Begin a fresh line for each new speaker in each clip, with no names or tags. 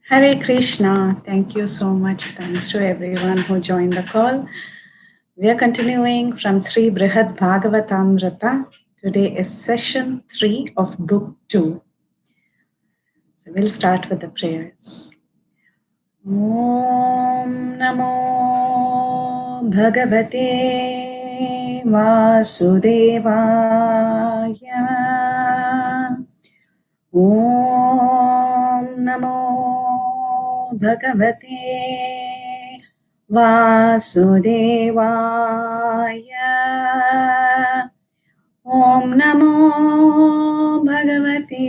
Hare Krishna. Thank you so much. Thanks to everyone who joined the call. We are continuing from Sri Brhad Bhagavatamrta. Today is session 3 of Book 2. So we'll start with the prayers. Om Namo Bhagavate Vasudevaya. Om Namo Bhagavate Vasudevaya. Om Namo Bhagavate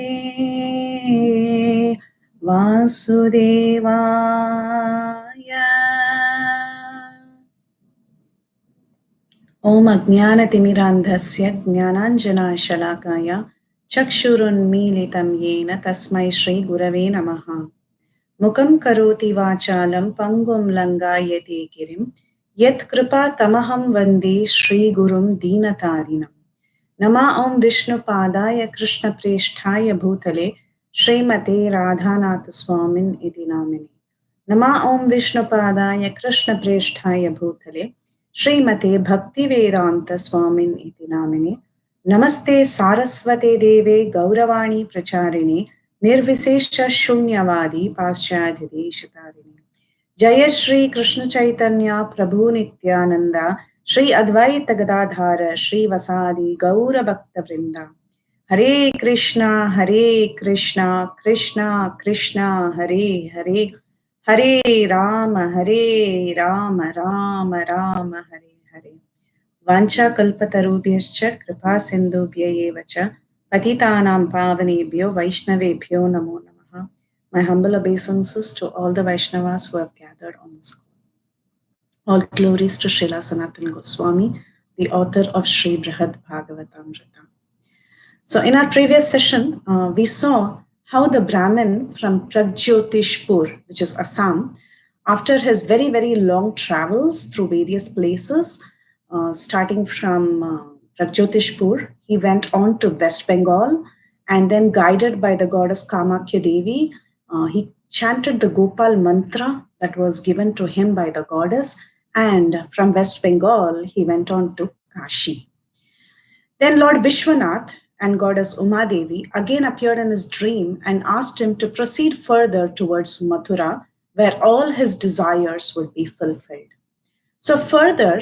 Vasudevaya. Om Ajnanatimidandhasya Jnananjana Shalakaya Chakshurunmilitam Yena Tasmai Shri Gurave Namaha. Mukam Karoti Vachalam Pangum Langayate Girim Yat Kripa Tamaham Vande Shri Gurum Deenatarinam. Nama Om Vishnu Padaya Krishna Presthaya Bhutale Srimate Radhanath Swamin Iti Namini. Nama Om Vishnu Padaya Krishna Presthaya Bhutale Srimate Bhakti Vedanta Swamin Iti Namini. Namaste Saraswate Deve Gauravani Pracharini Nirvisesha Shunyavadi Paschadhideshatarini. Jaya Shri Krishna Chaitanya Prabhu Nityananda Shri Advaita Gadadhara Shri Vasadi Gaura Bhakta Vrinda. Hare Krishna Krishna Krishna Hare Hare Hare Rama Rama Rama Hare Hare. Vancha kalpatarubhyascha kripa sindhubhya eva cha patitanam pavanebhyo vaishnavebhyo namo namaha. My humble obeisances to all the Vaishnavas who have gathered on this call. All glories to Srila Sanatana Goswami, the author of Sri Brhad Bhagavatamrta. So in our previous session, we saw how the Brahmin from Pragjyotishpur, which is Assam, after his very, very long travels through various places, starting from Pragjyotishpur, he went on to West Bengal, and then guided by the goddess Kamakhya Devi, he chanted the Gopal mantra that was given to him by the goddess, and from West Bengal, he went on to Kashi. Then Lord Vishwanath and goddess Uma Devi again appeared in his dream and asked him to proceed further towards Mathura, where all his desires would be fulfilled. So further,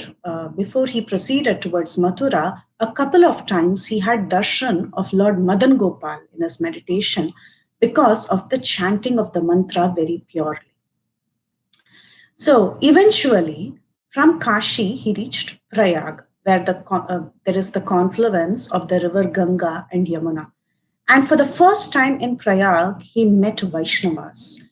before he proceeded towards Mathura, a couple of times he had darshan of Lord Madan Gopal in his meditation because of the chanting of the mantra very purely. So eventually, from Kashi, he reached Prayag, where there is the confluence of the river Ganga and Yamuna. And for the first time in Prayag, he met Vaishnavas.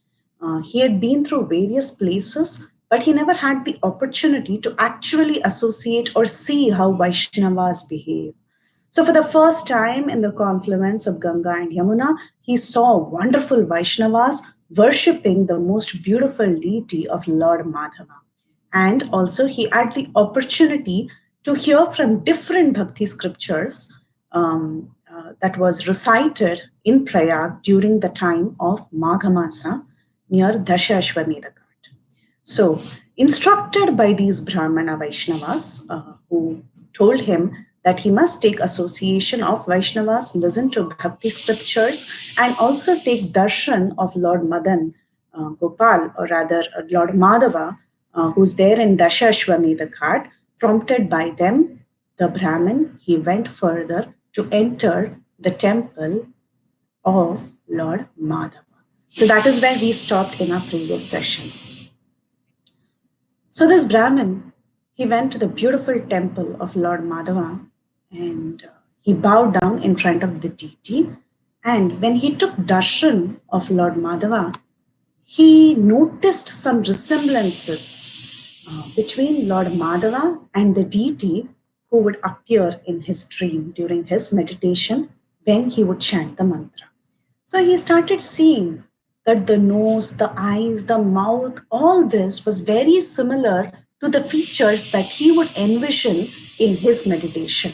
He had been through various places, but he never had the opportunity to actually associate or see how Vaishnavas behave. So for the first time in the confluence of Ganga and Yamuna, he saw wonderful Vaishnavas worshipping the most beautiful deity of Lord Madhava. And also he had the opportunity to hear from different bhakti scriptures that was recited in Prayag during the time of Maghamasa near Dashashwamedha Ghat. So, instructed by these Brahmana Vaishnavas who told him that he must take association of Vaishnavas, listen to bhakti scriptures, and also take darshan of Lord Madan Gopal, or rather Lord Madhava, who's there in Dashashwamedha Ghat. Prompted by them, the Brahmin, he went further to enter the temple of Lord Madhava. So that is where we stopped in our previous session. So this Brahmin, he went to the beautiful temple of Lord Madhava and he bowed down in front of the deity. And when he took darshan of Lord Madhava, he noticed some resemblances between Lord Madhava and the deity who would appear in his dream during his meditation when he would chant the mantra. So he started seeing that the nose, the eyes, the mouth, all this was very similar to the features that he would envision in his meditation.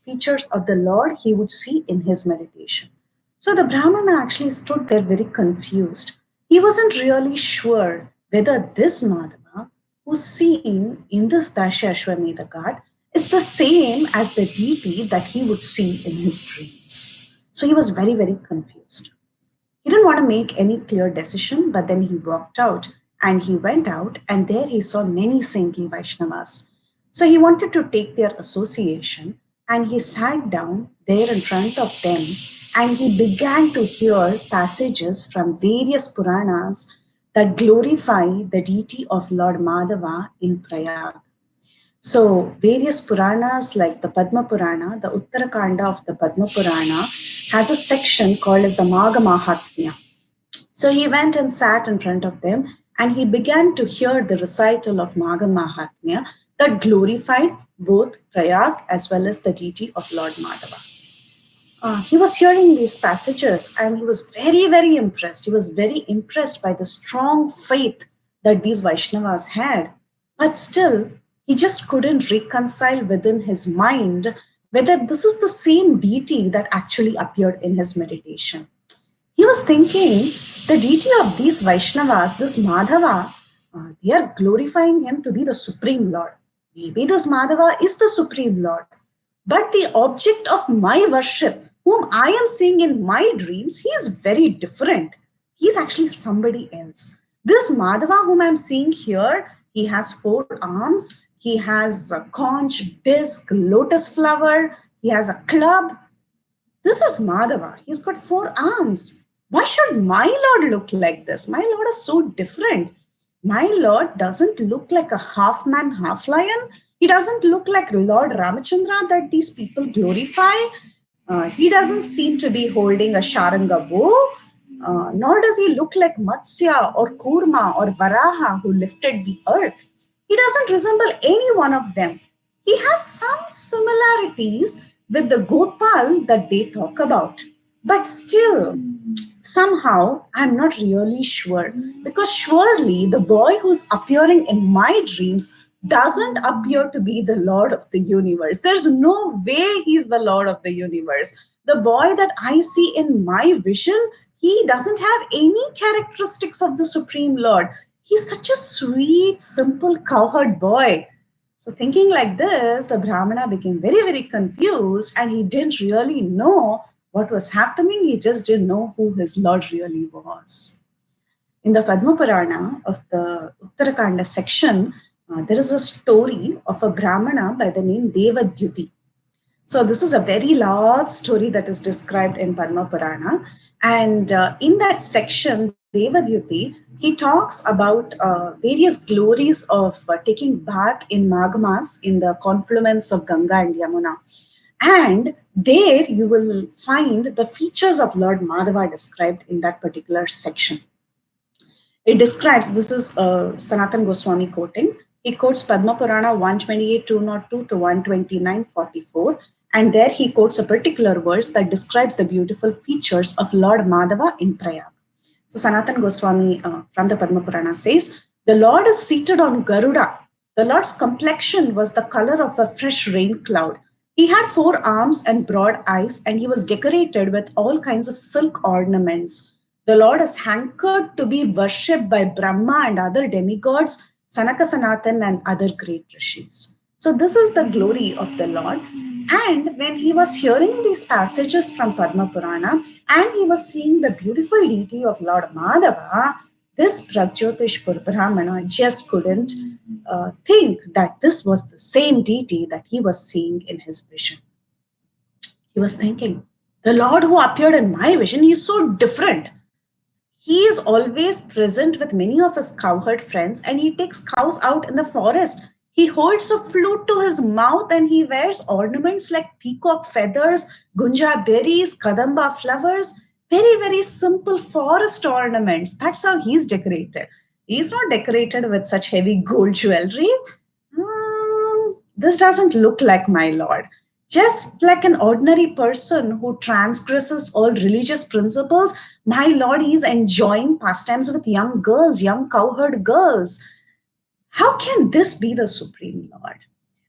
Features of the Lord he would see in his meditation. So the Brahmana actually stood there very confused. He wasn't really sure whether this Madhava, who's seen in this Dashashwamedha Ghat, is the same as the deity that he would see in his dreams. So he was very, very confused. He didn't want to make any clear decision, but then he walked out and he went out, and there he saw many saintly Vaishnavas. So he wanted to take their association, and he sat down there in front of them and he began to hear passages from various Puranas that glorify the deity of Lord Madhava in Prayag. So, various Puranas like the Padma Purana, the Uttarakanda of the Padma Purana, has a section called as the Magha Mahatmya. So, he went and sat in front of them and he began to hear the recital of Magha Mahatmya that glorified both Prayag as well as the deity of Lord Madhava. He was hearing these passages and he was very, very impressed. He was very impressed by the strong faith that these Vaishnavas had. But still, he just couldn't reconcile within his mind whether this is the same deity that actually appeared in his meditation. He was thinking the deity of these Vaishnavas, this Madhava, they are glorifying him to be the Supreme Lord. Maybe this Madhava is the Supreme Lord. But the object of my worship, whom I am seeing in my dreams, he is very different. He is actually somebody else. This Madhava whom I'm seeing here, he has 4 arms. He has a conch, disc, lotus flower. He has a club. This is Madhava. He's got 4 arms. Why should my Lord look like this? My Lord is so different. My Lord doesn't look like a half man, half lion. He doesn't look like Lord Ramachandra that these people glorify. He doesn't seem to be holding a Sharanga bow. Nor does he look like Matsya or Kurma or Varaha who lifted the earth. He doesn't resemble any one of them. He has some similarities with the Gopal that they talk about. But still, somehow, I'm not really sure. Because surely the boy who's appearing in my dreams doesn't appear to be the Lord of the universe. There's no way he's the Lord of the universe. The boy that I see in my vision, he doesn't have any characteristics of the Supreme Lord. He's such a sweet, simple cowherd boy. So thinking like this, the Brahmana became very, very confused and he didn't really know what was happening. He just didn't know who his Lord really was. In the Padma Purana of the Uttarakanda section, there is a story of a Brahmana by the name Devadyuti. So this is a very large story that is described in Padma Purana. And in that section, Devadyuti, he talks about various glories of taking bath in Magmas in the confluence of Ganga and Yamuna. And there you will find the features of Lord Madhava described in that particular section. It describes, this is Sanatan Goswami quoting, he quotes Padma Purana 128, 202 to 129, 44. And there he quotes a particular verse that describes the beautiful features of Lord Madhava in Prayag. So Sanatan Goswami from the Padma Purana says, the Lord is seated on Garuda. The Lord's complexion was the color of a fresh rain cloud. He had 4 arms and broad eyes, and he was decorated with all kinds of silk ornaments. The Lord is hankered to be worshipped by Brahma and other demigods, Sanaka Sanatan and other great rishis. So this is the glory of the Lord. And when he was hearing these passages from Padma Purana and he was seeing the beautiful deity of Lord Madhava, this Pragjyotishpur Brahmana just couldn't think that this was the same deity that he was seeing in his vision. He was thinking, the Lord who appeared in my vision, he is so different. He is always present with many of his cowherd friends and he takes cows out in the forest. He holds a flute to his mouth and he wears ornaments like peacock feathers, gunja berries, kadamba flowers, very, very simple forest ornaments. That's how he's decorated. He's not decorated with such heavy gold jewelry. This doesn't look like my Lord. Just like an ordinary person who transgresses all religious principles, my Lord, he is enjoying pastimes with young girls, young cowherd girls. how can this be the Supreme Lord?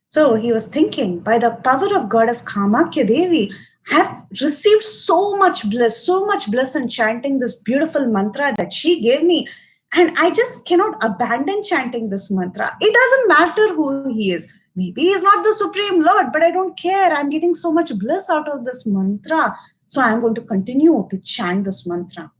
So he was thinking, by the power of Goddess Kamakya Devi, I have received so much bliss in chanting this beautiful mantra that she gave me. And I just cannot abandon chanting this mantra. It doesn't matter who he is. Maybe he is not the Supreme Lord, but I don't care. I'm getting so much bliss out of this mantra. So I'm going to continue to chant this mantra.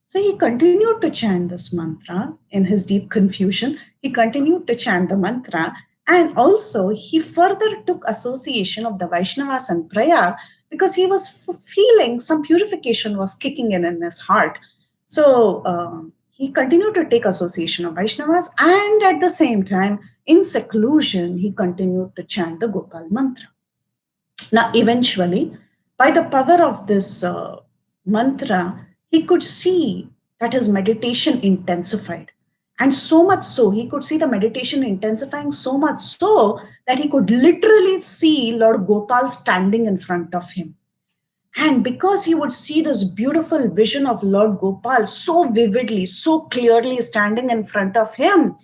So he continued to chant this mantra in his deep confusion. He continued to chant the mantra, and also he further took association of the Vaishnavas and Prayag because he was feeling some purification was kicking in his heart. So he continued to take association of Vaishnavas, and at the same time, in seclusion, he continued to chant the Gopal mantra. Now, eventually, by the power of this mantra, he could see that his meditation intensified. And so much so, he could see the meditation intensifying so much so that he could literally see Lord Gopal standing in front of him. And because he would see this beautiful vision of Lord Gopal so vividly, so clearly standing in front of him,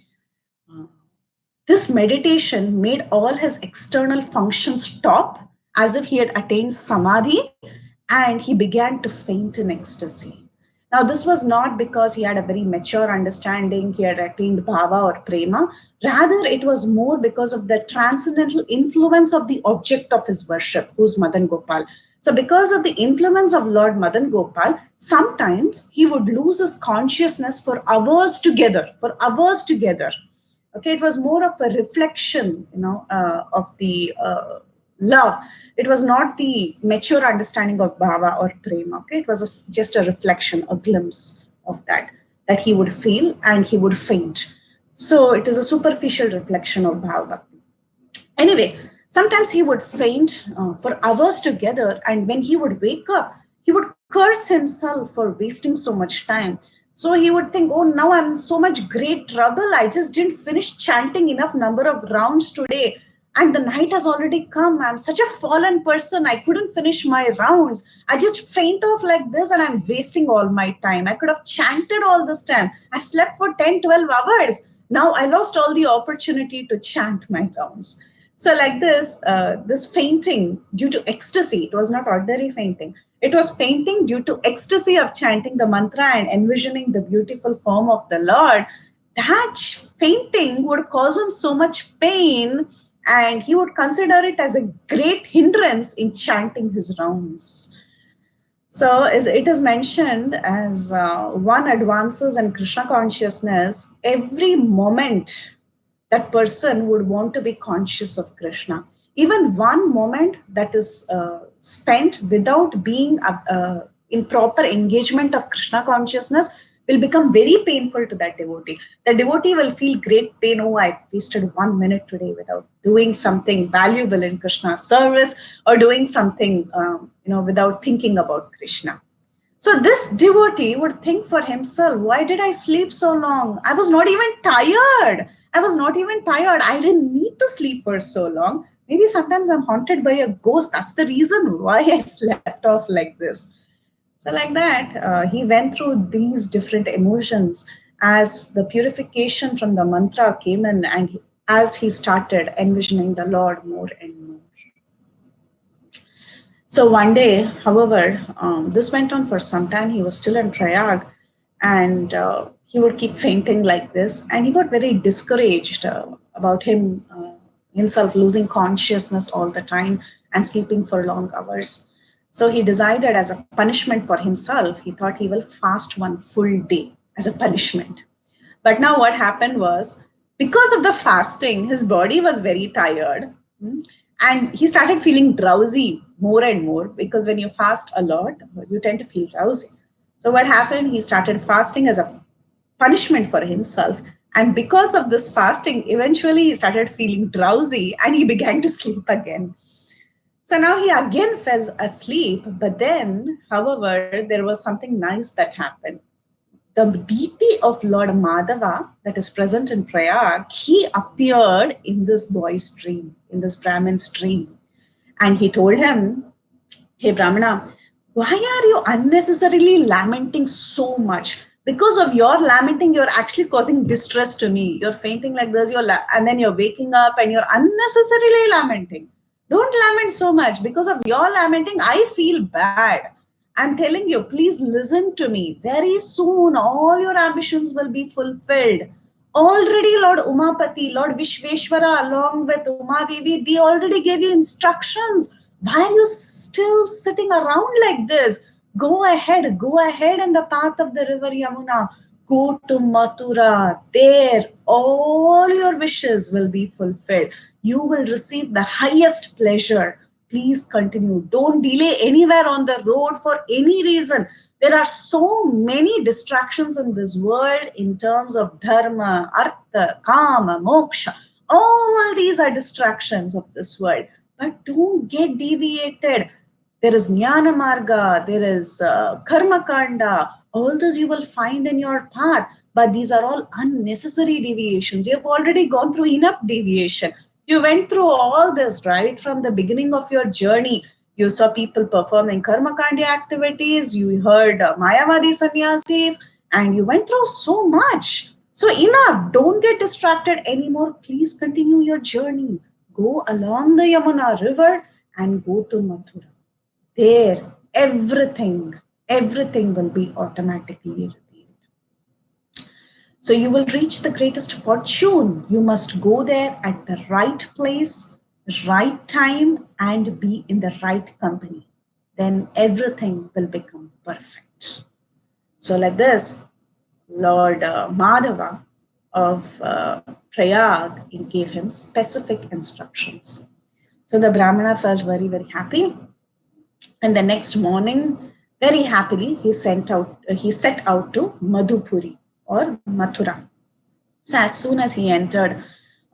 this meditation made all his external functions stop as if he had attained samadhi, and he began to faint in ecstasy. Now, this was not because he had a very mature understanding, he had attained bhava or prema. Rather, it was more because of the transcendental influence of the object of his worship, who's Madan Gopal. So, because of the influence of Lord Madan Gopal, sometimes he would lose his consciousness for hours together, Okay, it was more of a reflection, of the love. It was not the mature understanding of bhava or prema. Okay, it was just a reflection, a glimpse of that he would feel and he would faint. So it is a superficial reflection of bhava bhakti. Anyway, sometimes he would faint for hours together, and when he would wake up, he would curse himself for wasting so much time. So he would think, oh, now I'm in so much great trouble. I just didn't finish chanting enough number of rounds today. And the night has already come. I'm such a fallen person. I couldn't finish my rounds. I just faint off like this and I'm wasting all my time. I could have chanted all this time. I've slept for 10, 12 hours. Now I lost all the opportunity to chant my rounds. So like this fainting due to ecstasy, it was not ordinary fainting. It was fainting due to ecstasy of chanting the mantra and envisioning the beautiful form of the Lord. That fainting would cause him so much pain, and he would consider it as a great hindrance in chanting his rounds. So as it is mentioned, as one advances in Krishna consciousness, every moment that person would want to be conscious of Krishna. Even one moment that is spent without being in proper engagement of Krishna consciousness will become very painful to that devotee. The devotee will feel great pain. Oh, I wasted 1 minute today without doing something valuable in Krishna's service, or doing something, without thinking about Krishna. So this devotee would think for himself, why did I sleep so long? I was not even tired. I didn't need to sleep for so long. Maybe sometimes I'm haunted by a ghost. That's the reason why I slept off like this. So like that, he went through these different emotions as the purification from the mantra came in, and as he started envisioning the Lord more and more. So one day, however, this went on for some time. He was still in Prayag, and he would keep fainting like this. And he got very discouraged about himself losing consciousness all the time and sleeping for long hours. So he decided, as a punishment for himself, he thought he will fast one full day as a punishment. But now what happened was, because of the fasting, his body was very tired. And he started feeling drowsy more and more, because when you fast a lot, you tend to feel drowsy. So what happened? He started fasting as a punishment for himself. And because of this fasting, eventually he started feeling drowsy and he began to sleep again. So now he again fell asleep. But then, however, there was something nice that happened. The deity of Lord Madhava that is present in Prayag, he appeared in this boy's dream, in this Brahmin's dream. And he told him, hey Brahmana, why are you unnecessarily lamenting so much? Because of your lamenting, you're actually causing distress to me. You're fainting like this, and then you're waking up and you're unnecessarily lamenting. Don't lament so much. Because of your lamenting, I feel bad. I'm telling you, please listen to me. Very soon, all your ambitions will be fulfilled. Already, Lord Umapati, Lord Vishveshwara, along with Uma Devi, they already gave you instructions. Why are you still sitting around like this? Go ahead in the path of the river Yamuna. Go to Mathura. There, all your wishes will be fulfilled. You will receive the highest pleasure. Please continue. Don't delay anywhere on the road for any reason. There are so many distractions in this world in terms of dharma, artha, kama, moksha. All these are distractions of this world. But don't get deviated. There is Jnana Marga, there is Karma Kanda. All this you will find in your path. But these are all unnecessary deviations. You have already gone through enough deviation. You went through all this, right? From the beginning of your journey, you saw people performing Karma Kanda activities, you heard Mayavadi sannyasis, and you went through so much. So enough. Don't get distracted anymore. Please continue your journey. Go along the Yamuna river and go to Mathura. There, everything will be automatically revealed. So you will reach the greatest fortune. You must go there at the right place, right time, and be in the right company. Then everything will become perfect. So like this, Lord Madhava of Prayag, he gave him specific instructions. So the Brahmana felt very, very happy. And the next morning, very happily, he set out to Madhupuri or Mathura. So as soon as he entered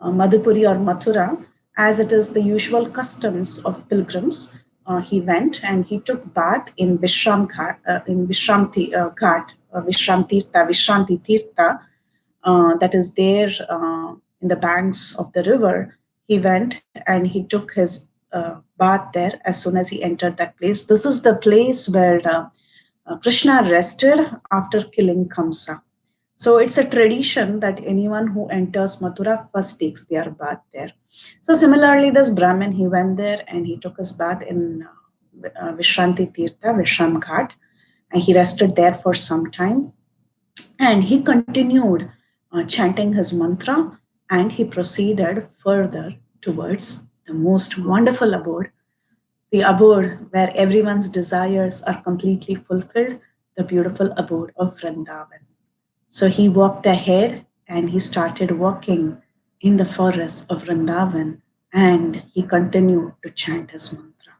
Madhupuri or Mathura, as it is the usual customs of pilgrims, he went and he took bath in Vishram Ghat, Vishranti Tirtha, that is there in the banks of the river. He went and he took his bath there as soon as he entered that place. This is the place where Krishna rested after killing Kamsa. So it's a tradition that anyone who enters Mathura first takes their bath there. So similarly, this Brahmin, he went there and he took his bath in Vishranti Tirtha, Vishram Ghat, and he rested there for some time. And he continued chanting his mantra, and he proceeded further towards the most wonderful abode, the abode where everyone's desires are completely fulfilled, the beautiful abode of Vrindavan. So he walked ahead and he started walking in the forest of Vrindavan, and he continued to chant his mantra.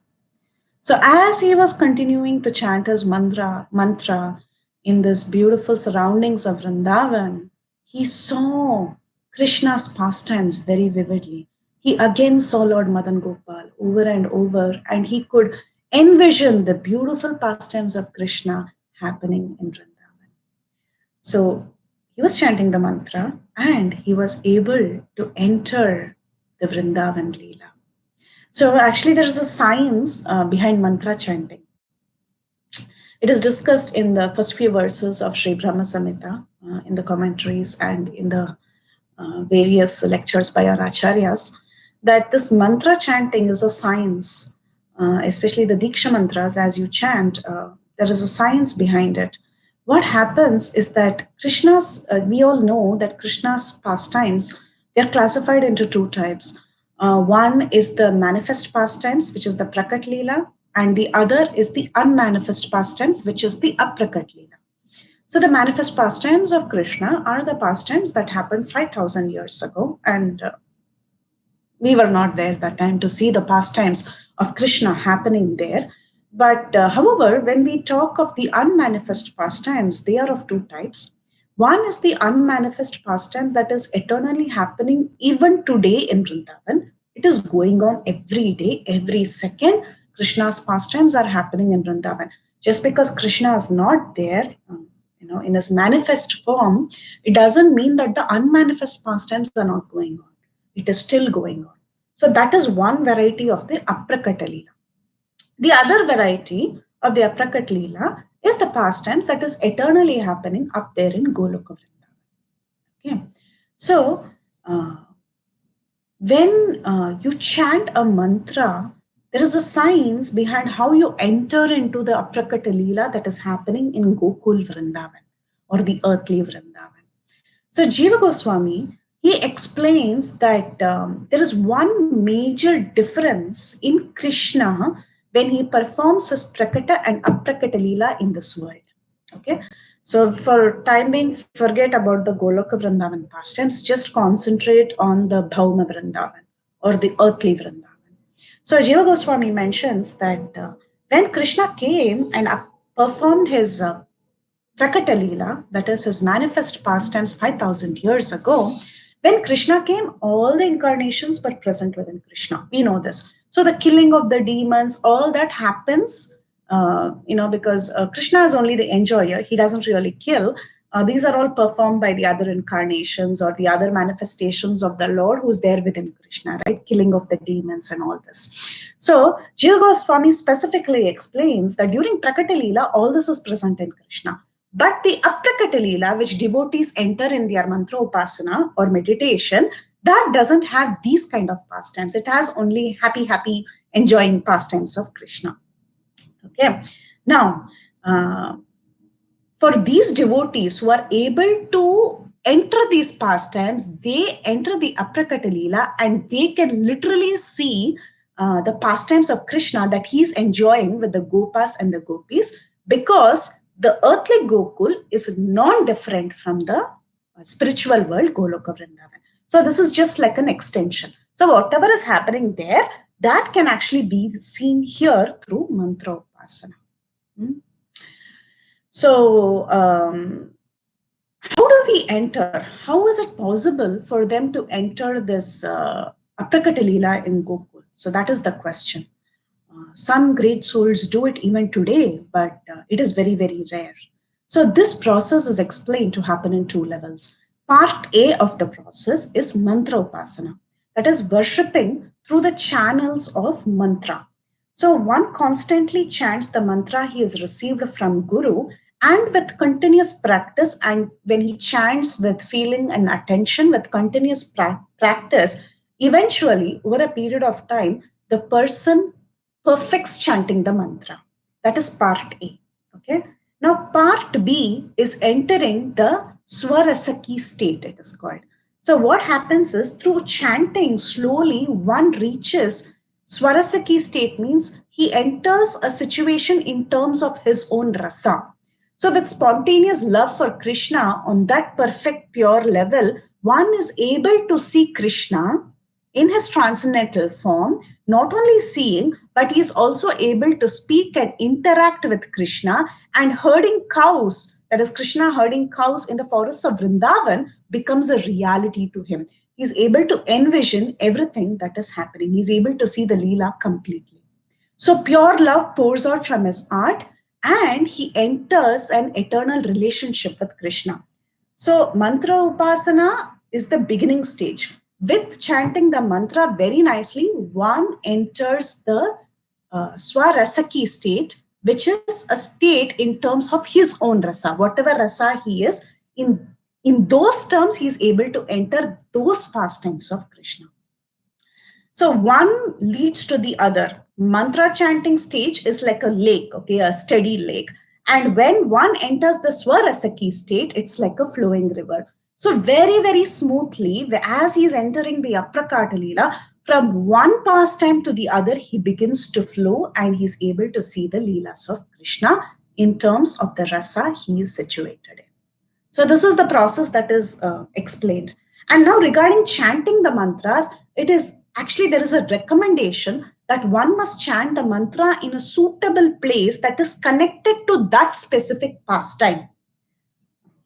So as he was continuing to chant his mantra in this beautiful surroundings of Vrindavan, he saw Krishna's pastimes very vividly. He again saw Lord Madan Gopal over and over, and he could envision the beautiful pastimes of Krishna happening in Vrindavan. So he was chanting the mantra and he was able to enter the Vrindavan Leela. So actually there is a science behind mantra chanting. It is discussed in the first few verses of Sri Brahma Samhita, in the commentaries and in the various lectures by our acharyas, that this mantra chanting is a science, especially the Diksha mantras as you chant, there is a science behind it. What happens is that Krishna's, we all know that Krishna's pastimes, they're classified into two types. One is the manifest pastimes, which is the Prakat Leela, and the other is the unmanifest pastimes, which is the Aprakat Leela. So the manifest pastimes of Krishna are the pastimes that happened 5,000 years ago, and we were not there that time to see the pastimes of Krishna happening there. But however, when we talk of the unmanifest pastimes, they are of two types. One is the unmanifest pastimes that is eternally happening even today in Vrindavan. It is going on every day, every second. Krishna's pastimes are happening in Vrindavan. Just because Krishna is not there, in his manifest form, it doesn't mean that the unmanifest pastimes are not going on. It is still going on. So that is one variety of the Aprakata Leela. The other variety of the Aprakat Leela is the pastimes that is eternally happening up there in Goloka Vrindavan. Okay, so when you chant a mantra, there is a science behind how you enter into the Aprakata Leela that is happening in Gokul Vrindavan or the earthly Vrindavan. So Jiva Goswami, he explains that there is one major difference in Krishna when he performs his Prakata and Aprakata Leela in this world. Okay, so for time being, forget about the Goloka Vrindavan pastimes, just concentrate on the Bhauma Vrindavan or the earthly Vrindavan. So Jiva Goswami mentions that when Krishna came and performed his Prakata Leela, that is his manifest pastimes 5,000 years ago, when Krishna came, all the incarnations were present within Krishna. We know this. So the killing of the demons, all that happens, because Krishna is only the enjoyer. He doesn't really kill. These are all performed by the other incarnations or the other manifestations of the Lord who's there within Krishna, right? Killing of the demons and all this. So Jiva Goswami specifically explains that during Prakata Leela, all this is present in Krishna. But the Aprakata Leela, which devotees enter in their mantra upasana or meditation, that doesn't have these kind of pastimes. It has only happy, enjoying pastimes of Krishna. Okay. Now, for these devotees who are able to enter these pastimes, they enter the Aprakata Leela and they can literally see the pastimes of Krishna that he's enjoying with the Gopas and the Gopis, because the earthly Gokul is non-different from the spiritual world, Goloka Vrindavan. So this is just like an extension. So whatever is happening there, that can actually be seen here through mantra upasana. So how do we enter? How is it possible for them to enter this Aprakata Leela in Gokul? So that is the question. Some great souls do it even today, but it is very, very rare. So this process is explained to happen in two levels. Part A of the process is mantra upasana, that is worshipping through the channels of mantra. So one constantly chants the mantra he has received from Guru, and with continuous practice, and when he chants with feeling and attention, with continuous practice, eventually over a period of time, the person perfects chanting the mantra. That is part A. Okay. Now part B is entering the Swarasaki state, it is called. So what happens is, through chanting slowly, one reaches Swarasaki state, means he enters a situation in terms of his own rasa. So with spontaneous love for Krishna on that perfect pure level, one is able to see Krishna in his transcendental form, not only seeing, but he is also able to speak and interact with Krishna, and herding cows, that is Krishna herding cows in the forests of Vrindavan, becomes a reality to him. He is able to envision everything that is happening. He is able to see the Leela completely. So pure love pours out from his heart, and he enters an eternal relationship with Krishna. So mantra upasana is the beginning stage. With chanting the mantra very nicely, one enters the Swarasaki state, which is a state in terms of his own rasa. Whatever rasa he is, in those terms, he is able to enter those pastimes of Krishna. So one leads to the other. Mantra chanting stage is like a lake, okay, a steady lake. And when one enters the Swarasaki state, it's like a flowing river. So very, very smoothly, as he's entering the Aprakata Leela, from one pastime to the other, he begins to flow and he's able to see the Leelas of Krishna in terms of the rasa he is situated in. So this is the process that is explained. And now regarding chanting the mantras, it is actually, there is a recommendation that one must chant the mantra in a suitable place that is connected to that specific pastime.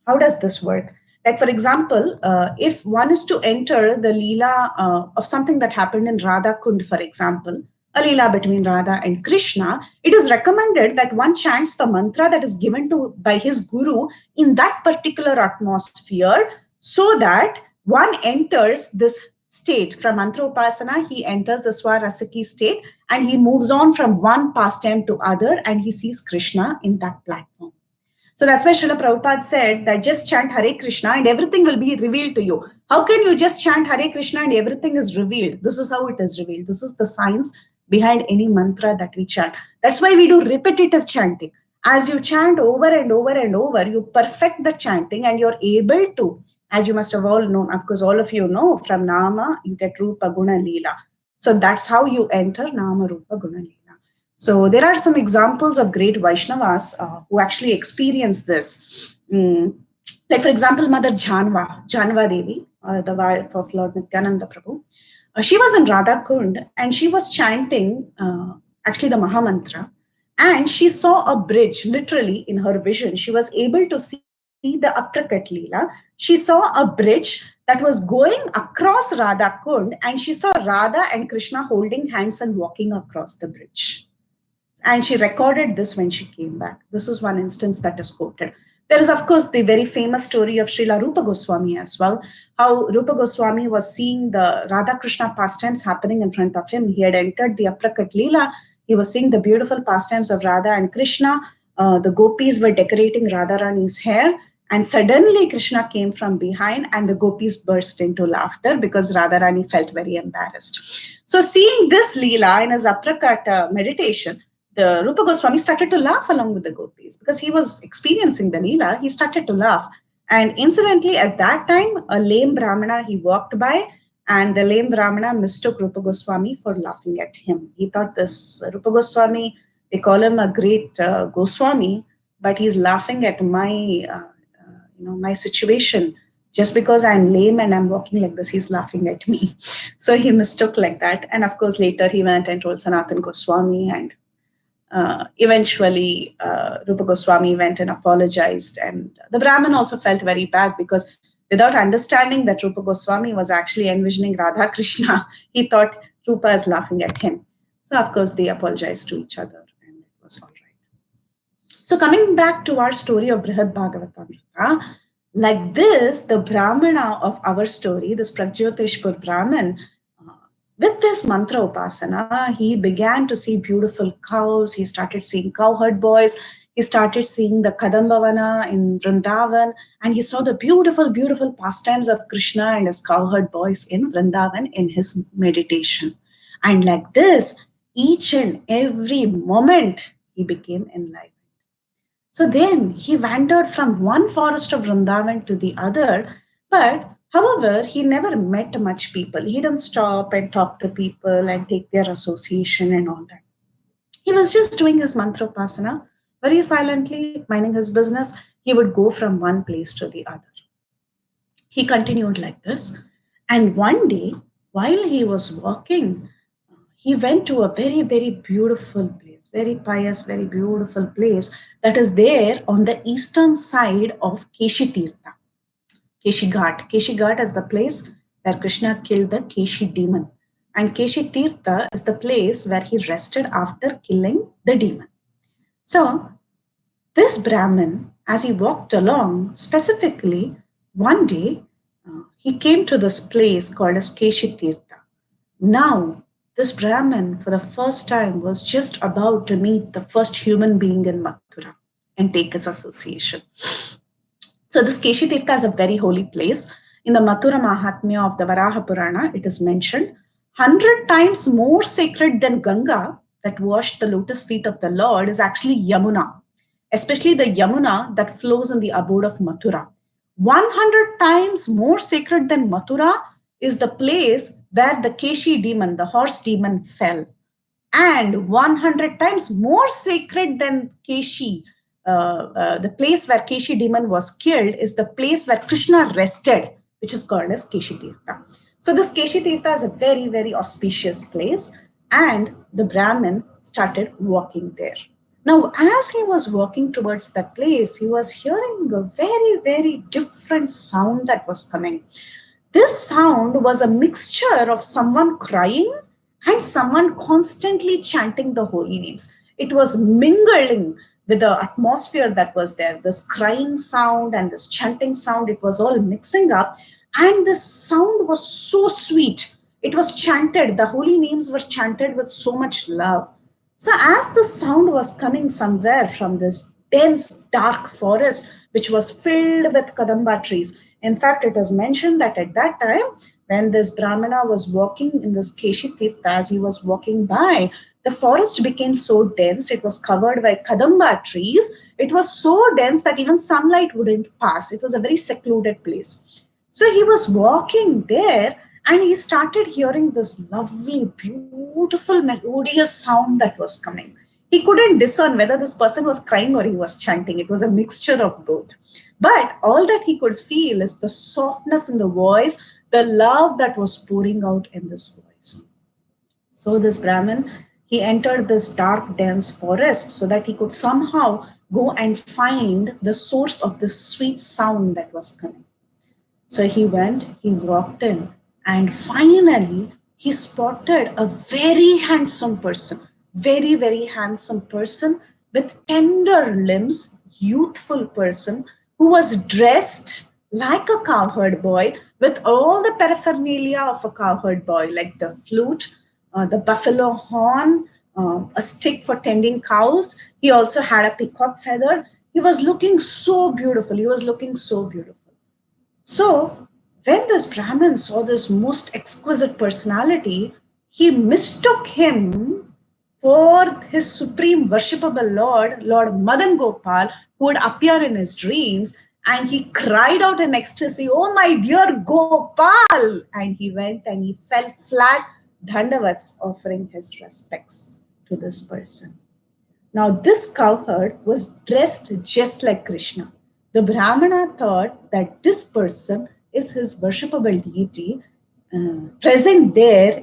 How does this work? Like, for example, if one is to enter the Leela of something that happened in Radha Kund, for example, a Leela between Radha and Krishna, it is recommended that one chants the mantra that is given to by his guru in that particular atmosphere, so that one enters this state. From mantra upasana, he enters the swarasiki state and he moves on from one pastime to other and he sees Krishna in that platform. So that's why Srila Prabhupada said that just chant Hare Krishna and everything will be revealed to you. How can you just chant Hare Krishna and everything is revealed? This is how it is revealed. This is the science behind any mantra that we chant. That's why we do repetitive chanting. As you chant over and over and over, you perfect the chanting and you're able to, as you must have all known, of course, all of you know, from Nama, you get Rupa Guna Leela. So that's how you enter Nama Rupa Guna Leela. So there are some examples of great Vaishnavas who actually experienced this. Like, for example, Mother Janva Devi, the wife of Lord Nityananda Prabhu. She was in Radha Kund and she was chanting actually the Mahamantra. And she saw a bridge, literally in her vision. She was able to see the Aprakat Leela. She saw a bridge that was going across Radha Kund and she saw Radha and Krishna holding hands and walking across the bridge. And she recorded this when she came back. This is one instance that is quoted. There is, of course, the very famous story of Srila Rupa Goswami as well, how Rupa Goswami was seeing the Radha Krishna pastimes happening in front of him. He had entered the Aprakat Leela. He was seeing the beautiful pastimes of Radha and Krishna. The gopis were decorating Radharani's hair. And suddenly Krishna came from behind and the gopis burst into laughter because Radharani felt very embarrassed. So seeing this Leela in his Aprakat meditation, the Rupa Goswami started to laugh along with the gopis because he was experiencing the Leela. He started to laugh. And incidentally, at that time, a lame Brahmana, he walked by and the lame Brahmana mistook Rupa Goswami for laughing at him. He thought this Rupa Goswami, they call him a great Goswami, but he's laughing at my situation. Just because I'm lame and I'm walking like this, he's laughing at me. So he mistook like that. And of course, later he went and told Sanatan Goswami and eventually, Rupa Goswami went and apologized. And the Brahmin also felt very bad because without understanding that Rupa Goswami was actually envisioning Radha Krishna, he thought Rupa is laughing at him. So, of course, they apologized to each other and it was all right. So, coming back to our story of Brhad Bhagavatamrta, like this, the Brahmana of our story, this Pragjyotishpur Brahmin, with this mantra upasana, he began to see beautiful cows. He started seeing cowherd boys. He started seeing the Kadambavana in Vrindavan. And he saw the beautiful, beautiful pastimes of Krishna and his cowherd boys in Vrindavan in his meditation. And like this, each and every moment, he became enlightened. So then he wandered from one forest of Vrindavan to the other, but however, he never met much people. He didn't stop and talk to people and take their association and all that. He was just doing his mantra upasana, very silently, minding his business. He would go from one place to the other. He continued like this. And one day, while he was walking, he went to a very, very beautiful place, very pious, very beautiful place that is there on the eastern side of Keshi Tirtha. Keshi Ghat. Keshi Ghat is the place where Krishna killed the Keshi demon. And Keshi Tirtha is the place where he rested after killing the demon. So, this Brahmin, as he walked along, specifically, one day, he came to this place called as Keshi Tirtha. Now, this Brahmin, for the first time, was just about to meet the first human being in Mathura and take his association. So this Keshi Tirtha is a very holy place. In the Mathura Mahatmya of the Varaha Purana, it is mentioned 100 times more sacred than Ganga that washed the lotus feet of the Lord is actually Yamuna, especially the Yamuna that flows in the abode of Mathura. 100 times more sacred than Mathura is the place where the Keshi demon, the horse demon, fell. And 100 times more sacred than Keshi, the place where Keshi demon was killed is the place where Krishna rested, which is called as Keshi Tirtha. So this Keshi Tirtha is a very, very auspicious place. And the Brahmin started walking there. Now, as he was walking towards that place, he was hearing a very, very different sound that was coming. This sound was a mixture of someone crying and someone constantly chanting the holy names. It was mingling with the atmosphere that was there. This crying sound and this chanting sound, it was all mixing up. And the sound was so sweet. It was chanted, the holy names were chanted with so much love. So, as the sound was coming somewhere from this dense, dark forest, which was filled with Kadamba trees, in fact, it is mentioned that at that time, when this Brahmana was walking in this Keshi Tirtha, as he was walking by, the forest became so dense, it was covered by Kadamba trees. It was so dense that even sunlight wouldn't pass. It was a very secluded place. So he was walking there and he started hearing this lovely, beautiful, melodious sound that was coming. He couldn't discern whether this person was crying or he was chanting. It was a mixture of both. But all that he could feel is the softness in the voice, the love that was pouring out in this voice. So this Brahmin, he entered this dark, dense forest so that he could somehow go and find the source of this sweet sound that was coming. So he went, he walked in, and finally he spotted a very handsome person, very, very handsome person with tender limbs, youthful person who was dressed like a cowherd boy with all the paraphernalia of a cowherd boy, like the flute, the buffalo horn, a stick for tending cows. He also had a peacock feather. He was looking so beautiful. He was looking so beautiful. So, when this Brahmin saw this most exquisite personality, he mistook him for his supreme worshipable Lord, Lord Madan Gopal, who would appear in his dreams. And he cried out in ecstasy, "Oh, my dear Gopal!" And he went and he fell flat, dandavats, offering his respects to this person. Now, this cowherd was dressed just like Krishna. The Brahmana thought that this person is his worshipable deity present there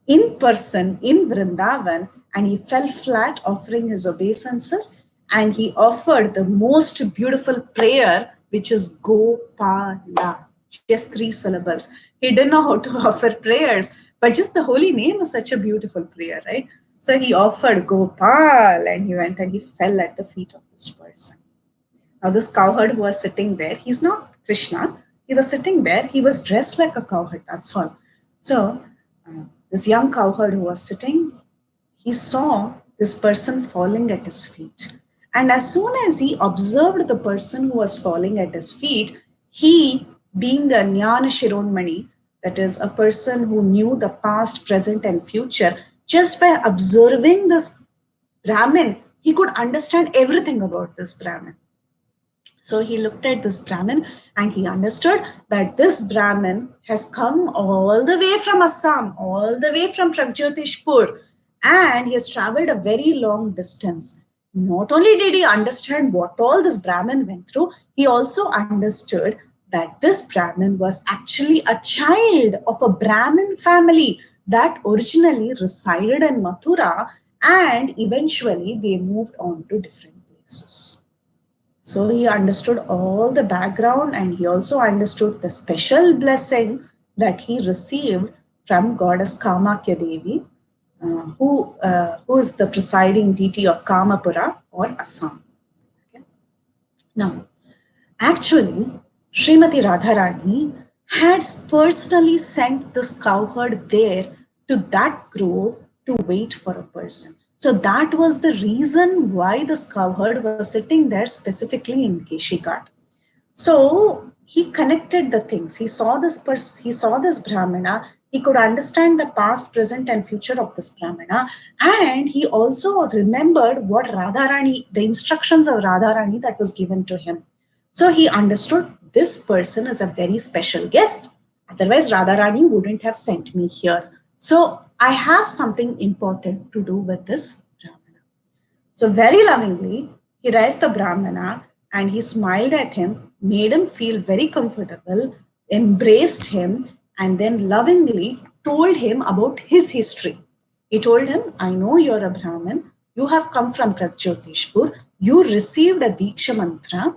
in person in Vrindavan, and he fell flat offering his obeisances, and he offered the most beautiful prayer, which is Gopala, just 3 syllables. He didn't know how to offer prayers, but just the holy name is such a beautiful prayer, right? So he offered Gopal and he went and he fell at the feet of this person. Now, this cowherd who was sitting there, he's not Krishna. He was sitting there. He was dressed like a cowherd, that's all. So, this young cowherd who was sitting, he saw this person falling at his feet. And as soon as he observed the person who was falling at his feet, he, being a Jnana Shironmani, that is, a person who knew the past, present, and future, just by observing this Brahmin, he could understand everything about this Brahmin. So he looked at this Brahmin and he understood that this Brahmin has come all the way from Assam, all the way from Pragjyotishpur, and he has traveled a very long distance. Not only did he understand what all this Brahmin went through, he also understood that this Brahmin was actually a child of a Brahmin family that originally resided in Mathura, and eventually they moved on to different places. So he understood all the background, and he also understood the special blessing that he received from goddess Kamakya Devi, who is the presiding deity of Kamapura or Assam. Okay? Now, actually, Srimati Radharani had personally sent this cowherd there to that grove to wait for a person. So that was the reason why this cowherd was sitting there specifically in Keshigat. So he connected the things. He saw this Brahmana. He could understand the past, present, and future of this Brahmana. And he also remembered what Radharani, the instructions of Radharani that was given to him. So he understood this person is a very special guest. Otherwise, Radharani wouldn't have sent me here. So I have something important to do with this Brahmana. So very lovingly, he raised the Brahmana and he smiled at him, made him feel very comfortable, embraced him, and then lovingly told him about his history. He told him, "I know you're a Brahmin. You have come from Pragjyotishpur. You received a Diksha mantra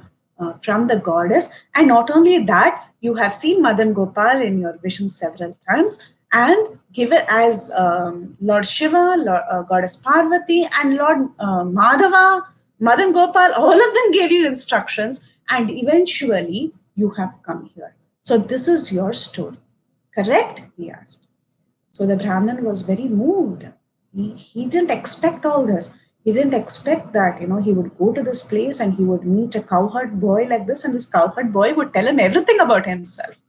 from the goddess. And not only that, you have seen Madan Gopal in your vision several times. And give it as Lord Shiva, Goddess Parvati, and Lord Madhava, Madan Gopal, all of them gave you instructions, and eventually you have come here. So this is your story, correct? He asked. So the Brahmin was very moved. He didn't expect all this. He didn't expect that, he would go to this place and he would meet a cowherd boy like this, and this cowherd boy would tell him everything about himself.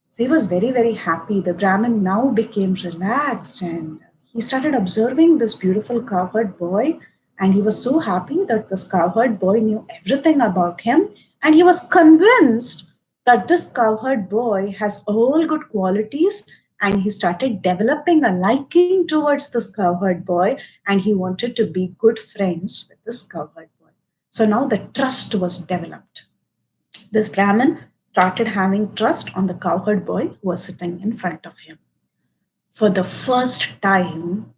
So he was very, very happy. The Brahmin now became relaxed and he started observing this beautiful cowherd boy. And he was so happy that this cowherd boy knew everything about him. And he was convinced that this cowherd boy has all good qualities. And he started developing a liking towards this cowherd boy. And he wanted to be good friends with this cowherd boy. So now the trust was developed. This Brahmin started having trust on the cowherd boy who was sitting in front of him. For the first time,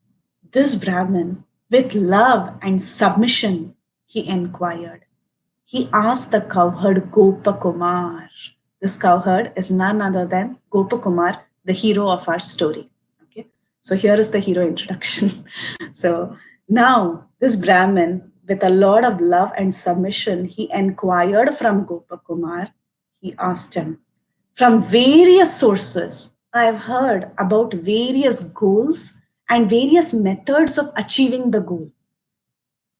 this Brahmin, with love and submission, he inquired. He asked the cowherd Gopakumar. This cowherd is none other than Gopakumar, the hero of our story. Okay, so here is the hero introduction. So now this Brahmin, with a lot of love and submission, he inquired from Gopakumar. He asked him, from various sources, I've heard about various goals and various methods of achieving the goal.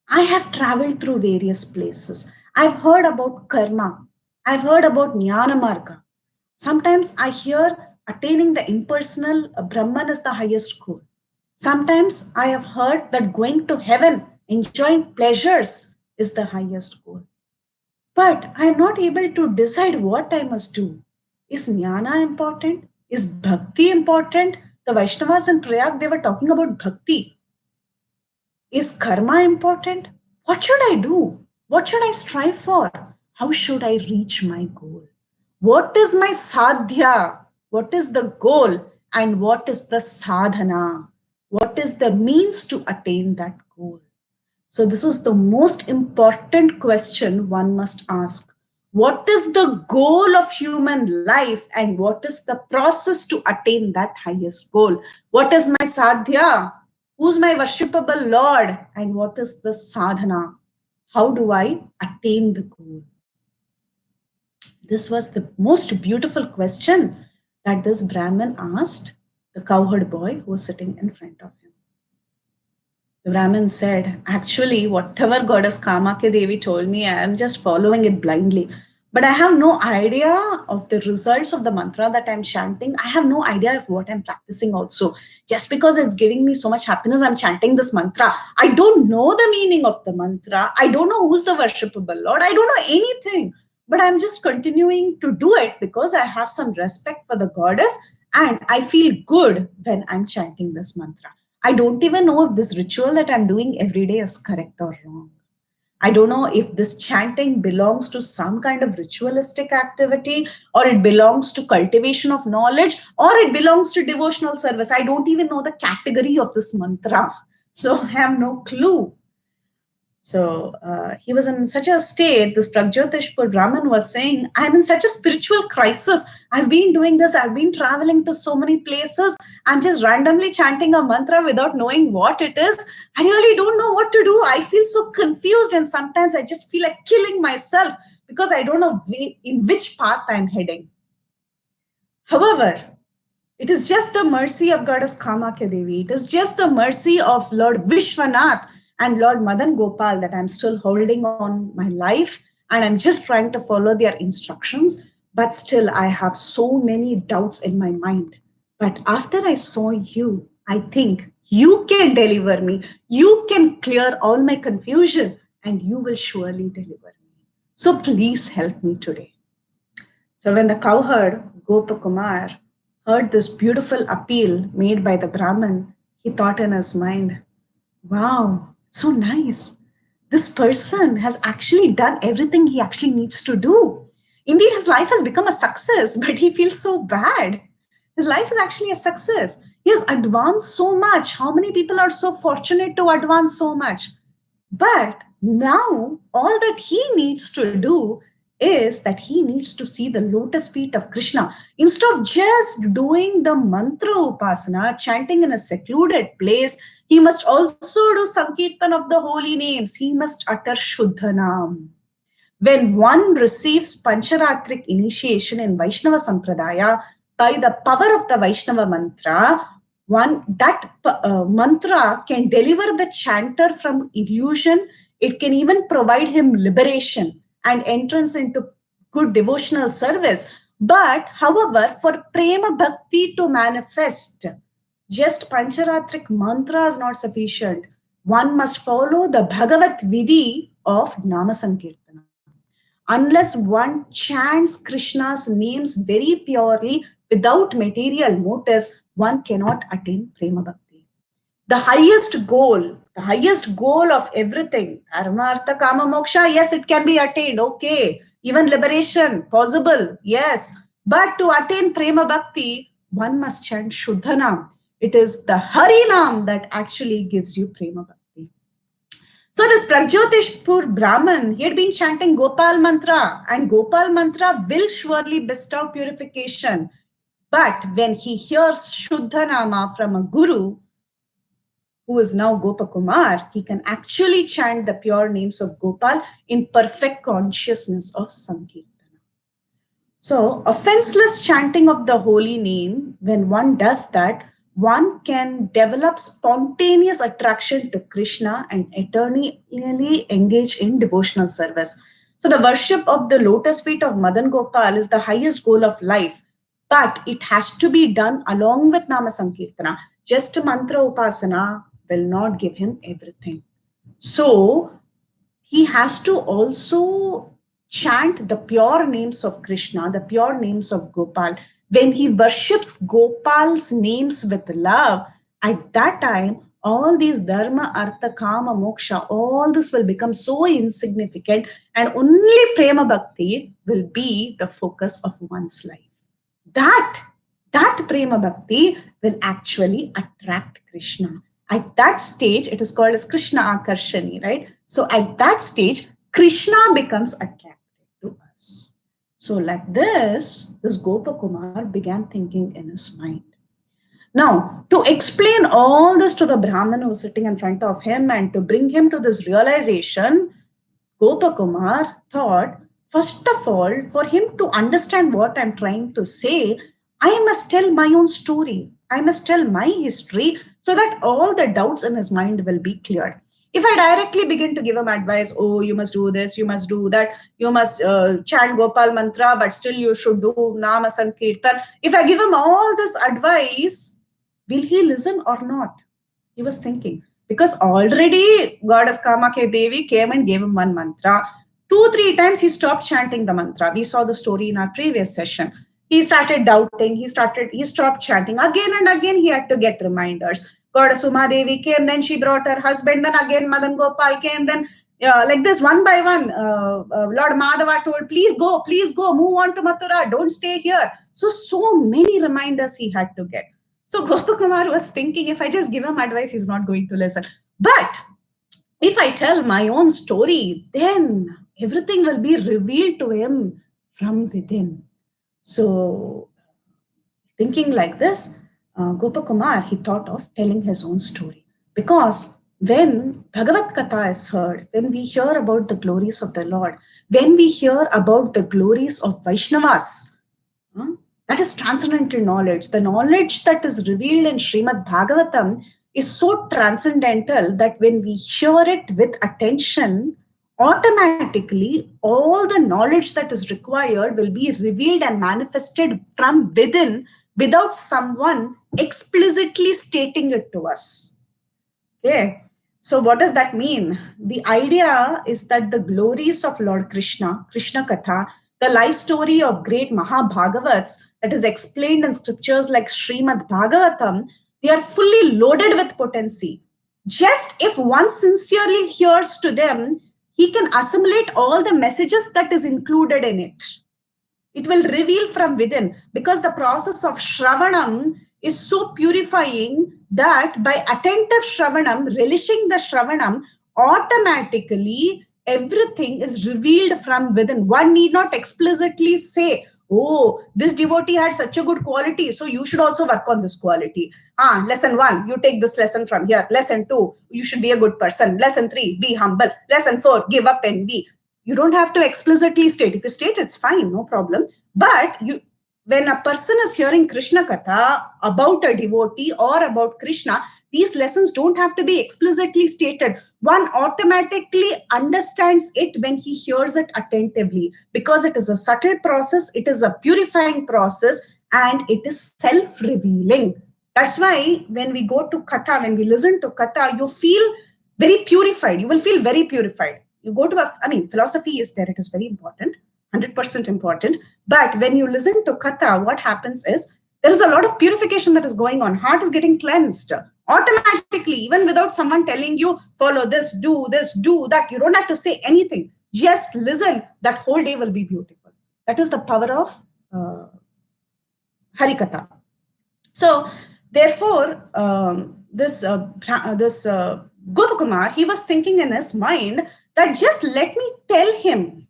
I have traveled through various places. I've heard about karma. I've heard about jnana marga. Sometimes I hear attaining the impersonal Brahman is the highest goal. Sometimes I have heard that going to heaven, enjoying pleasures, is the highest goal. But I am not able to decide what I must do. Is jnana important? Is bhakti important? The Vaishnavas in Prayag, they were talking about bhakti. Is karma important? What should I do? What should I strive for? How should I reach my goal? What is my sadhya? What is the goal? And what is the sadhana? What is the means to attain that goal? So this is the most important question one must ask. What is the goal of human life and what is the process to attain that highest goal? What is my sadhya? Who's my worshipable Lord? And what is the sadhana? How do I attain the goal? This was the most beautiful question that this Brahmin asked the cowherd boy who was sitting in front of him. The Brahmin said, actually, whatever goddess Kamake Devi told me, I am just following it blindly. But I have no idea of the results of the mantra that I'm chanting. I have no idea of what I'm practicing also. Just because it's giving me so much happiness, I'm chanting this mantra. I don't know the meaning of the mantra. I don't know who's the worshipable Lord. I don't know anything. But I'm just continuing to do it because I have some respect for the goddess and I feel good when I'm chanting this mantra. I don't even know if this ritual that I'm doing every day is correct or wrong. I don't know if this chanting belongs to some kind of ritualistic activity or it belongs to cultivation of knowledge or it belongs to devotional service. I don't even know the category of this mantra. So I have no clue. So he was in such a state, this Pragjyotishpur Brahman was saying, I'm in such a spiritual crisis. I've been doing this, I've been traveling to so many places. I'm just randomly chanting a mantra without knowing what it is. I really don't know what to do. I feel so confused and sometimes I just feel like killing myself because I don't know in which path I'm heading. However, it is just the mercy of Goddess Kamakya Devi. It is just the mercy of Lord Vishwanath and Lord Madan Gopal that I'm still holding on my life and I'm just trying to follow their instructions. But still, I have so many doubts in my mind. But after I saw you, I think you can deliver me. You can clear all my confusion and you will surely deliver me. So please help me today. So when the cowherd, Gopakumar, heard this beautiful appeal made by the Brahmin, he thought in his mind, wow, so nice. This person has actually done everything he actually needs to do. Indeed, his life has become a success, but he feels so bad. His life is actually a success. He has advanced so much. How many people are so fortunate to advance so much? But now, all that he needs to do is that he needs to see the lotus feet of Krishna. Instead of just doing the mantra upasana, chanting in a secluded place, he must also do Sankirtan of the holy names. He must utter Shuddhanam. When one receives Pancharatric initiation in Vaishnava Sampradaya by the power of the Vaishnava mantra, mantra can deliver the chanter from illusion. It can even provide him liberation and entrance into good devotional service. But, however, for Prema Bhakti to manifest, just Pancharatric mantra is not sufficient. One must follow the Bhagavat Vidhi of Nama Sankirtana. Unless one chants Krishna's names very purely without material motives, one cannot attain Prema Bhakti. The highest goal of everything, Dharma, Artha, Kama, Moksha, yes, it can be attained, okay. Even liberation, possible, yes. But to attain Prema Bhakti, one must chant Shuddhanam. It is the Harinam that actually gives you Prema Bhakti. So this Pragjyotishpur Brahman, he had been chanting Gopal mantra, and Gopal mantra will surely bestow purification. But when he hears Shuddhanama from a guru, who is now Gopakumar, he can actually chant the pure names of Gopal in perfect consciousness of Sankirtana. So, offenseless chanting of the holy name, when one does that, one can develop spontaneous attraction to Krishna and eternally engage in devotional service. So, the worship of the lotus feet of Madan Gopal is the highest goal of life, but it has to be done along with Nama Sankirtana. Just mantra upasana will not give him everything. So, he has to also chant the pure names of Krishna, the pure names of Gopal. When he worships Gopal's names with love, at that time, all these dharma, artha, kama, moksha, all this will become so insignificant, and only prema bhakti will be the focus of one's life. That prema bhakti will actually attract Krishna. At that stage, it is called as Krishna Akarshani, right? So at that stage, Krishna becomes attracted to us. So like this Gopakumar began thinking in his mind. Now, to explain all this to the Brahman who was sitting in front of him and to bring him to this realization, Gopakumar thought, first of all, for him to understand what I'm trying to say, I must tell my own story. I must tell my history so that all the doubts in his mind will be cleared. If I directly begin to give him advice, oh, you must do this, you must do that, you must chant Gopal mantra, but still you should do Nama Sankirtan. If I give him all this advice, will he listen or not? He was thinking. Because already Goddess Kamakya Devi came and gave him one mantra. 2-3 times he stopped chanting the mantra. We saw the story in our previous session. He started doubting, he stopped chanting. Again and again he had to get reminders. Goddess Uma Devi came, then she brought her husband, then again Madan Gopal came, then like this one by one, Lord Madhava told, please go, move on to Mathura, don't stay here. So many reminders he had to get. So Gopakumar was thinking, if I just give him advice, he's not going to listen. But if I tell my own story, then everything will be revealed to him from within. So thinking like this, Gopakumar, he thought of telling his own story. Because when Bhagavad Katha is heard, when we hear about the glories of the Lord, when we hear about the glories of Vaishnavas, that is transcendental knowledge. The knowledge that is revealed in Srimad Bhagavatam is so transcendental that when we hear it with attention, automatically all the knowledge that is required will be revealed and manifested from within without someone explicitly stating it to us. Okay. So what does that mean? The idea is that the glories of Lord Krishna, Krishna Katha, the life story of great Mahabhagavats that is explained in scriptures like Srimad Bhagavatam, they are fully loaded with potency. Just if one sincerely hears to them, he can assimilate all the messages that is included in it. It will reveal from within, because the process of Shravanam is so purifying that by attentive Shravanam, relishing the Shravanam, automatically everything is revealed from within. One need not explicitly say, oh, this devotee had such a good quality, so you should also work on this quality. Lesson 1, you take this lesson from here. Lesson 2, you should be a good person. Lesson 3, be humble. Lesson 4, give up envy. You don't have to explicitly state. If you state, it's fine, no problem. But when a person is hearing Krishna Katha about a devotee or about Krishna, these lessons don't have to be explicitly stated. One automatically understands it when he hears it attentively, because it is a subtle process, it is a purifying process, and it is self-revealing. That's why when we go to Katha, when we listen to Katha, you feel very purified. You will feel very purified. You go to philosophy is there, it is very important, 100% important. But when you listen to Katha, what happens is there is a lot of purification that is going on. Heart is getting cleansed automatically, even without someone telling you, follow this, do that. You don't have to say anything. Just listen. That whole day will be beautiful. That is the power of Harikatha. So, therefore, this Gopakumar, he was thinking in his mind that just let me tell him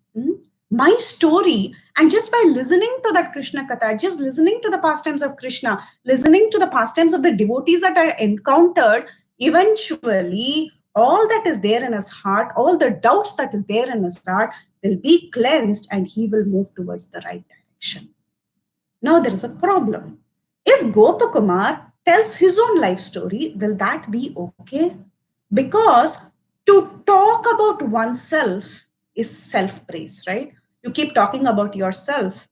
my story, and just by listening to that Krishna Katha, just listening to the pastimes of Krishna, listening to the pastimes of the devotees that are encountered, eventually all that is there in his heart, all the doubts that is there in his heart will be cleansed, and he will move towards the right direction. Now there is a problem. If Gopakumar tells his own life story, will that be okay? Because to talk about oneself is self-praise, right? You keep talking about yourself,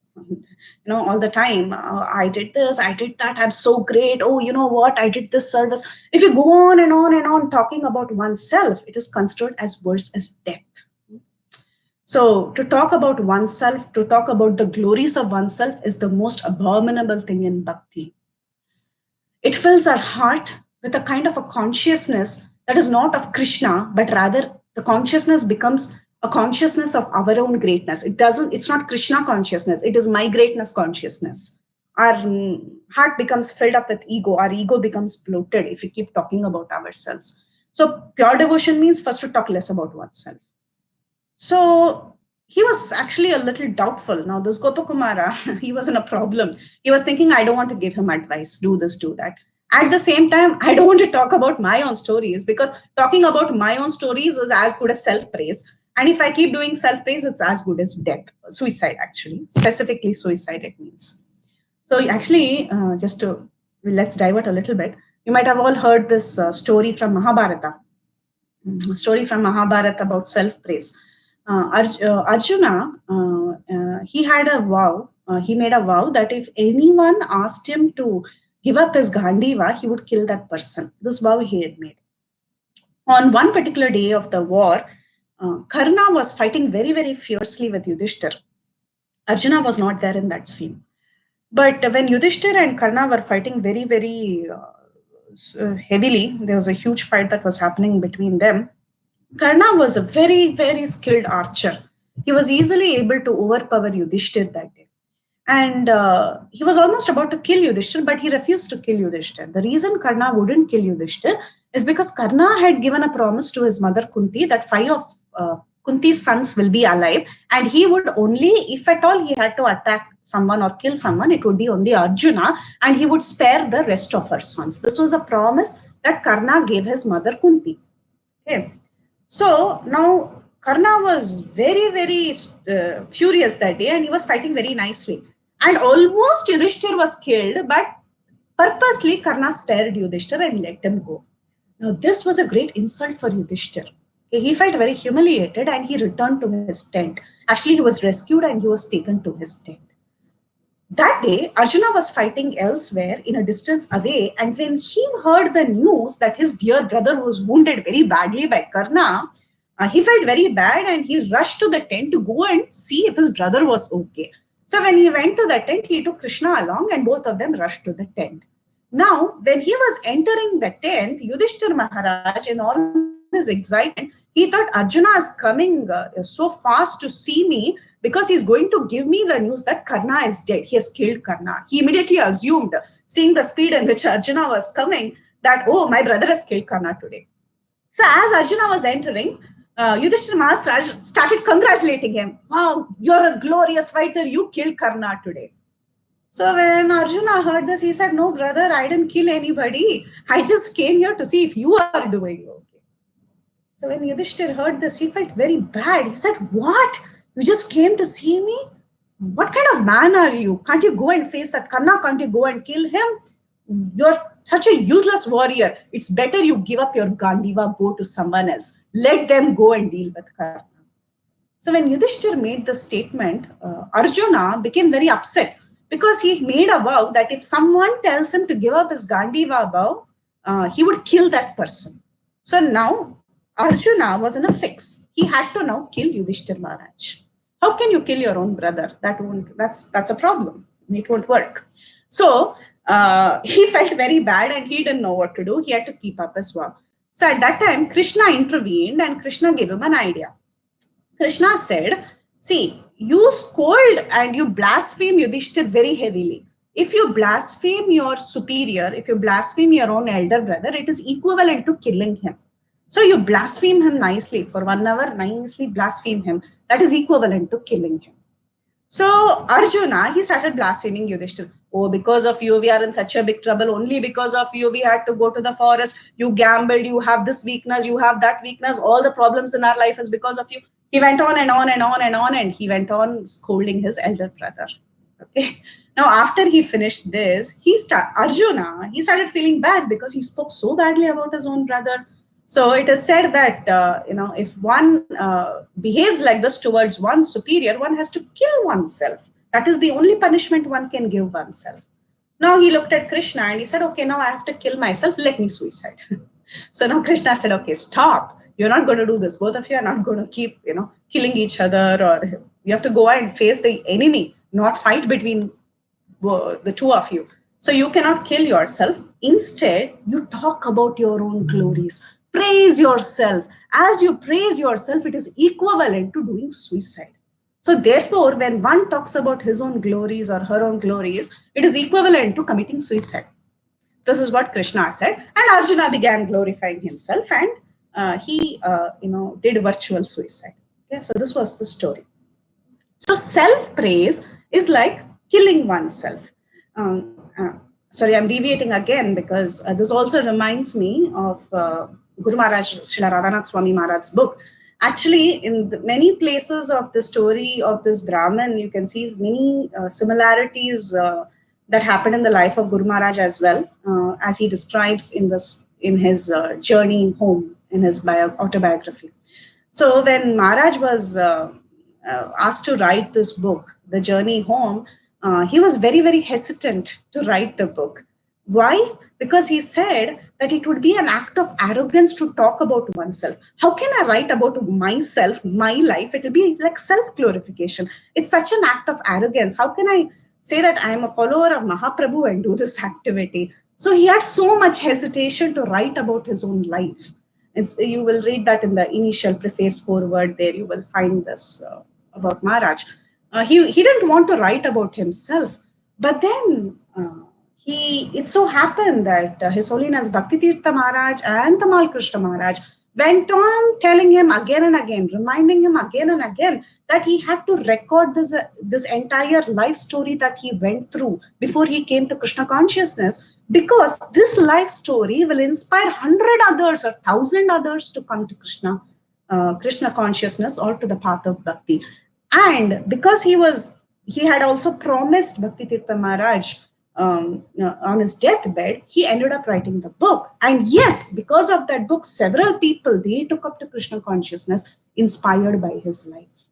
all the time. I did this, I did that, I'm so great. Oh, you know what? I did this service. If you go on and on and on talking about oneself, it is considered as worse as death. So to talk about oneself, to talk about the glories of oneself is the most abominable thing in bhakti. It fills our heart with a kind of a consciousness that is not of Krishna, but rather the consciousness becomes a consciousness of our own greatness. It's not Krishna consciousness, it is my greatness consciousness. Our heart becomes filled up with ego. Our ego becomes bloated if we keep talking about ourselves. So pure devotion means first to talk less about oneself. So he was actually a little doubtful. Now, this Gopakumara, he was in a problem. He was thinking, I don't want to give him advice, do this, do that. At the same time, I don't want to talk about my own stories, because talking about my own stories is as good as self-praise. And if I keep doing self-praise, it's as good as death, suicide, actually. Specifically, suicide, it means. So actually, let's divert a little bit. You might have all heard this story from Mahabharata. Story from Mahabharata about self-praise. Arjuna, he had a vow. He made a vow that if anyone asked him to give up his Gandiva, he would kill that person. This vow he had made. On one particular day of the war, Karna was fighting very, very fiercely with Yudhishthir. Arjuna was not there in that scene. But when Yudhishthir and Karna were fighting very, very heavily, there was a huge fight that was happening between them. Karna was a very, very skilled archer. He was easily able to overpower Yudhishthir that day. And he was almost about to kill Yudhishthir, but he refused to kill Yudhishthir. The reason Karna wouldn't kill Yudhishthir is because Karna had given a promise to his mother Kunti that 5 of Kunti's sons will be alive, and he would only, if at all he had to attack someone or kill someone, it would be only Arjuna, and he would spare the rest of her sons. This was a promise that Karna gave his mother Kunti. Okay. So now Karna was very, very furious that day, and he was fighting very nicely. And almost Yudhishthir was killed, but purposely Karna spared Yudhishthir and let him go. Now this was a great insult for Yudhishthir. He felt very humiliated and he returned to his tent. Actually, he was rescued and he was taken to his tent. That day, Arjuna was fighting elsewhere in a distance away, and when he heard the news that his dear brother was wounded very badly by Karna, he felt very bad and he rushed to the tent to go and see if his brother was okay. So when he went to the tent, he took Krishna along and both of them rushed to the tent. Now, when he was entering the tent, Yudhishthir Maharaj, in all his excitement, he thought Arjuna is coming so fast to see me because he's going to give me the news that Karna is dead. He has killed Karna. He immediately assumed, seeing the speed in which Arjuna was coming, that, oh, my brother has killed Karna today. So as Arjuna was entering, Yudhishthira Maharaj started congratulating him. Wow, you're a glorious fighter. You killed Karna today. So when Arjuna heard this, he said, no, brother, I didn't kill anybody. I just came here to see if you are doing okay. So when Yudhishthir heard this, he felt very bad. He said, "What? You just came to see me? What kind of man are you? Can't you go and face that Karna? Can't you go and kill him? You're such a useless warrior. It's better you give up your Gandiva bow to someone else. Let them go and deal with Karna." So when Yudhishthir made the statement, Arjuna became very upset because he made a vow that if someone tells him to give up his Gandiva bow, he would kill that person. So now Arjuna was in a fix. He had to now kill Yudhishthir Maharaj. How can you kill your own brother? That's a problem. It won't work. So he felt very bad and he didn't know what to do. He had to keep up his vow. So at that time, Krishna intervened and Krishna gave him an idea. Krishna said, "See, you scold and you blaspheme Yudhishthir very heavily. If you blaspheme your superior, if you blaspheme your own elder brother, it is equivalent to killing him. So you blaspheme him nicely for 1 hour, nicely blaspheme him. That is equivalent to killing him." So Arjuna, he started blaspheming Yudhishthir. "Oh, because of you, we are in such a big trouble. Only because of you, we had to go to the forest. You gambled, you have this weakness, you have that weakness. All the problems in our life is because of you." He went on and on and on and on, and he went on scolding his elder brother. Okay. Now, after he finished this, Arjuna, he started feeling bad because he spoke so badly about his own brother. So it is said that, if one behaves like this towards one's superior, one has to kill oneself. That is the only punishment one can give oneself. Now he looked at Krishna and he said, "Okay, now I have to kill myself. Let me suicide." So now Krishna said, "Okay, stop. You're not going to do this. Both of you are not going to keep, killing each other, or you have to go and face the enemy, not fight between the two of you. So you cannot kill yourself. Instead, you talk about your own glories. Praise yourself. As you praise yourself, it is equivalent to doing suicide. So therefore, when one talks about his own glories or her own glories, it is equivalent to committing suicide." This is what Krishna said. And Arjuna began glorifying himself, and he did virtual suicide. Okay, so this was the story. So self-praise is like killing oneself. Sorry, I'm deviating again because this also reminds me of Guru Maharaj, Srila Radhanath Swami Maharaj's book. Actually, in many places of the story of this Brahmin, you can see many similarities that happened in the life of Guru Maharaj as well, as he describes in his journey home, in his autobiography. So when Maharaj was asked to write this book, The Journey Home, he was very, very hesitant to write the book. Why? Because he said that it would be an act of arrogance to talk about oneself. How can I write about myself, my life? It will be like self-glorification. It's such an act of arrogance. How can I say that I am a follower of Mahaprabhu and do this activity? So he had so much hesitation to write about his own life. You will read that in the initial preface foreword there. You will find this about Maharaj. He didn't want to write about himself. But then it so happened that His Holiness Bhaktitirtha Maharaj and Tamal Krishna Maharaj went on telling him again and again, reminding him again and again that he had to record this entire life story that he went through before he came to Krishna consciousness, because this life story will inspire 100 others or 1,000 others to come to Krishna consciousness or to the path of bhakti. And because he had also promised Bhaktitirtha Maharaj on his deathbed, he ended up writing the book. And yes, because of that book, several people, they took up to Krishna consciousness inspired by his life.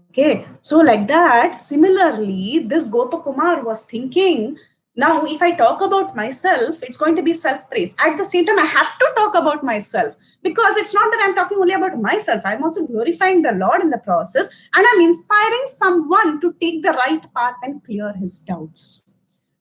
Okay, so like that, similarly, this Gopakumar was thinking, now if I talk about myself, it's going to be self-praise. At the same time, I have to talk about myself, because it's not that I'm talking only about myself. I'm also glorifying the Lord in the process, and I'm inspiring someone to take the right path and clear his doubts.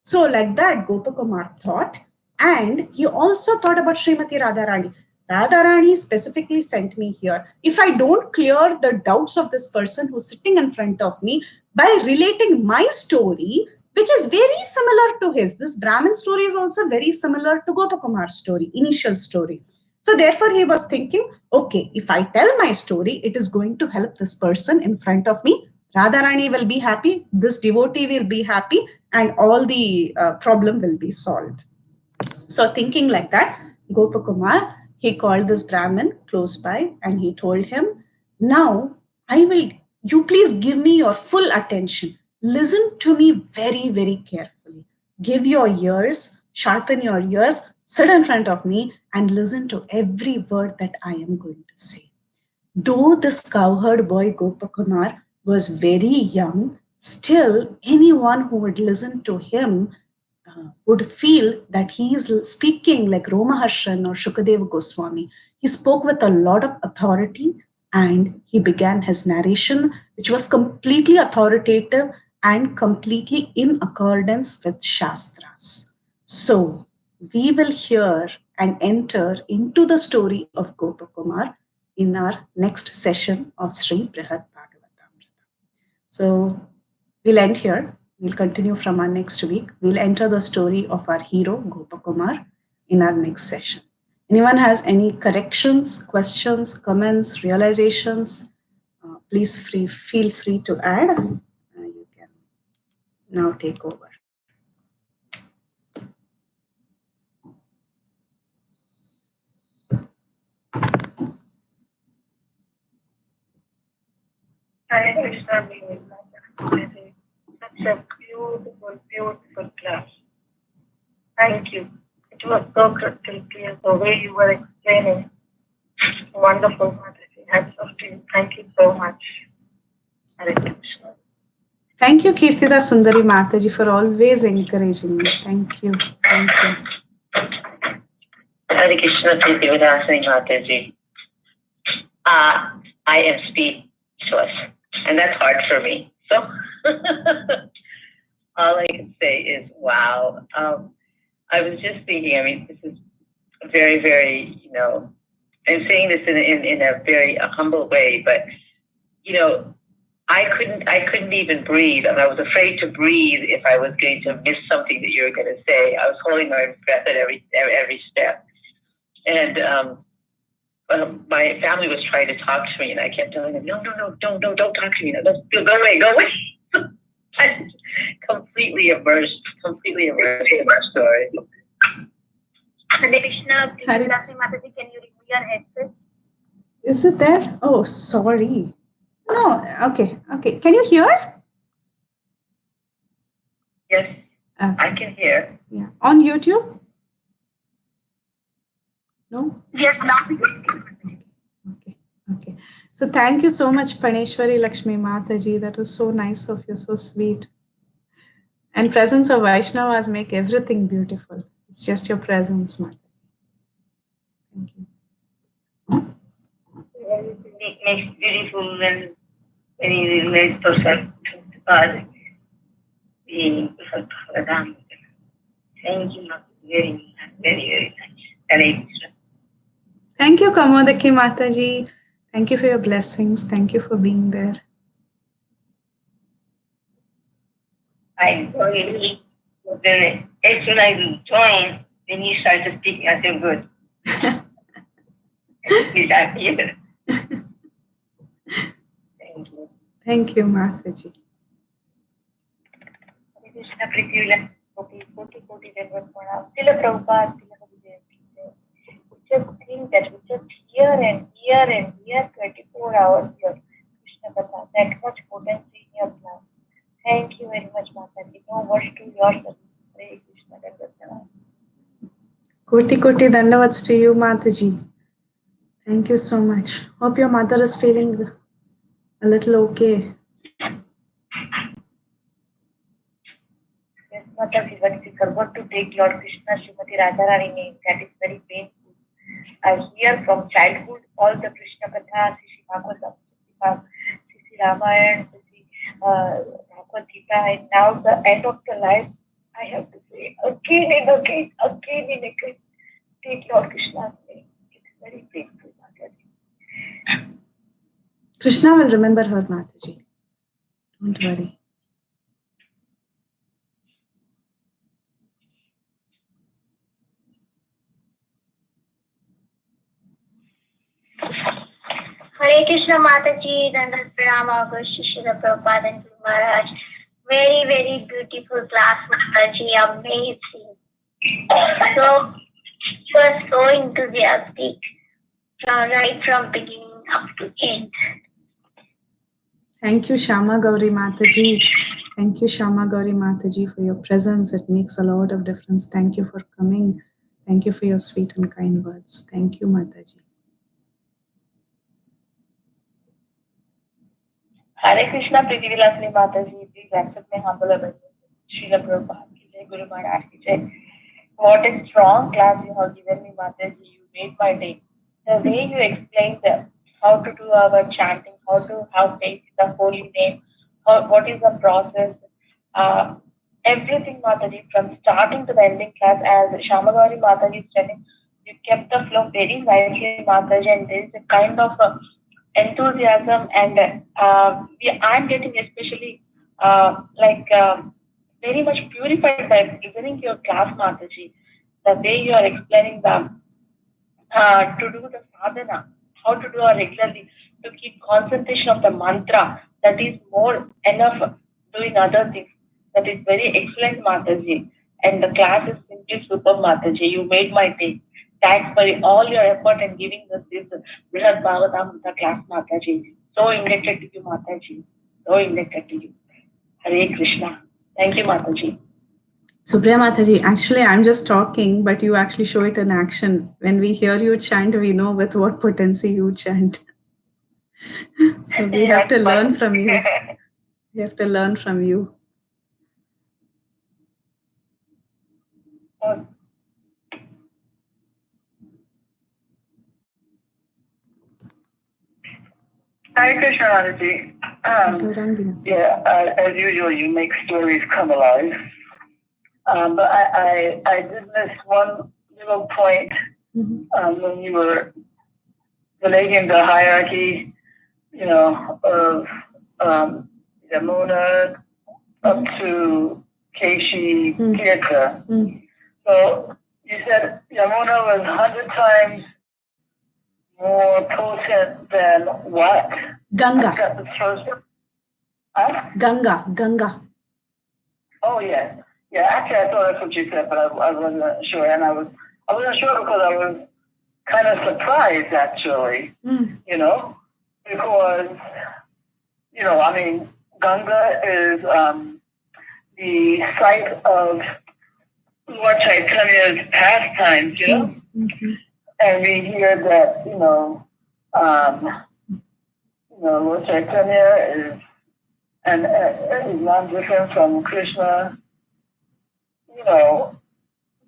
So like that, Gopakumar thought, and he also thought about Srimati Radharani. Radharani specifically sent me here. If I don't clear the doubts of this person who's sitting in front of me by relating my story, which is very similar to his. This Brahmin story is also very similar to Gopakumar's story, initial story. So therefore he was thinking, okay, if I tell my story, it is going to help this person in front of me. Radharani will be happy, this devotee will be happy, and all the problem will be solved. So thinking like that, Gopakumar, he called this Brahmin close by and he told him, now you please give me your full attention. Listen to me very, very carefully. Give your ears, sharpen your ears, sit in front of me and listen to every word that I am going to say. Though this cowherd boy Gopakumar was very young, still anyone who would listen to him would feel that he is speaking like Romaharshan or Shukadeva Goswami. He spoke with a lot of authority and he began his narration, which was completely authoritative and completely in accordance with Shastras. So, we will hear and enter into the story of Gopakumar in our next session of Sri Brhad Bhagavatamrta. So, we'll end here. We'll continue from our next week. We'll enter the story of our hero, Gopakumar, in our next session. Anyone has any corrections, questions, comments, realizations, please feel free to add. You can now take over.
Hare Krishna, such a beautiful, beautiful class. Thank you. It was so crystal clear the way you were explaining. Wonderful, Mataji. Hats off to you. Thank you so much. Hare Krishna.
Thank you, Kirtida Sundari Mataji, for always encouraging me. Thank you. Thank you.
Hare Krishna, Kirtida Mataji. I am speechless, and that's hard for me. So all I can say is, wow. I was just thinking, I mean, this is very, very, I'm saying this in a very humble way, but, I couldn't even breathe, and I was afraid to breathe if I was going to miss something that you were going to say. I was holding my breath at every step. And my family was trying to talk to me, and I kept telling them, no, don't talk to me. No, go away. I'm completely immersed in my story.
Hare Krishna, please, Mataji, can you remove your headset?
Is it there? Oh, sorry. No, okay. Can you hear?
Yes, I can hear.
Yeah. On YouTube? No?
Yes, now we can.
Okay. So thank you so much, Paneshwari Lakshmi Mataji. That was so nice of you, so sweet. And presence of Vaishnavas make everything beautiful. It's just your presence, Mataji. Thank you.
It makes beautiful when you relate to God. Thank you, very, very much.
Thank you, Kamodaki Mataji. Thank you for your blessings. Thank you for being there.
I really, then as soon as you join, then you start to speak, I feel good. I'm here. Thank you.
Thank you, Mataji.
Krishna Prithila, Koti Tila Prabhupada, just think that we just hear and hear 24 hours here, Krishna Katha, that much potency in your class. Thank you very much, Mataji. No words to your service. Hare Krishna Katha.
Koti Dandavats to you, Mataji. Thank you so much. Hope your mother is feeling a little okay.
Yes, Mataji, but if you forgot to take Lord Krishna Srimati Radharani name, that is very painful. I hear from childhood all the Krishna Katha, Sri Bhagavatam, Sri Ramayana, Sri Bhagavad Gita, and now the end of the life, I have to say again and again, take Lord Krishna's name. It's very painful, Mataji.
Krishna will remember her, Mataji. Don't worry.
Hare Krishna Mataji, Dandat Pranam, Shishira Prabhupada and Guru Maharaj. Very, very beautiful class, Mataji, amazing. So, You are so enthusiastic, right from beginning up to end.
Thank you, Shama Gauri Mataji. Thank you, Shama Gauri Mataji, for your presence. It makes a lot of difference. Thank you for coming. Thank you for your sweet and kind words. Thank you, Mataji.
Hare Krishna, Priti Vilasini Mataji. Please accept my humble obeisance. Srila Prabhupada ki jai, Guru Maharaj ki jai. What a strong class you have given me, Mataji. You made my day. The way you explained how to do our chanting, how to take the holy name, what is the process, everything, Mataji, from starting to the ending class, as Shamagari Mataji is telling, you kept the flow very nicely, Mataji, and there is a kind of enthusiasm, and I'm getting especially very much purified by listening to your class, Mataji. The way you are explaining the to do the sadhana, how to do it regularly, to keep concentration of the mantra, that is more enough doing other things. That is very excellent, Mataji. And the class is simply super, Mataji. You made my day. Thanks for all your effort and giving us this Brhad Bhagavatamrta class, Mataji. So indebted to you, Mataji. So indebted to you. Hare Krishna. Thank you, Mataji.
Supriya Mataji, actually, I'm just talking, but you actually show it in action. When we hear you chant, we know with what potency you chant. So we have to learn from you. We have to learn from you.
Hare Krishna, Mataji. As usual, you make stories come alive. But I did miss one little point when you were relating the hierarchy, of Yamuna up to Keshi Tirtha. So you said Yamuna was 100 times more potent than what?
Ganga.
Huh?
Ganga.
Oh yeah. Yeah, actually I thought that's what you said, but I wasn't sure. And I wasn't sure because I was kind of surprised actually. Because Ganga is the site of Lord Chaitanya's pastimes, and we hear that, Lord Chaitanya is not different from Krishna.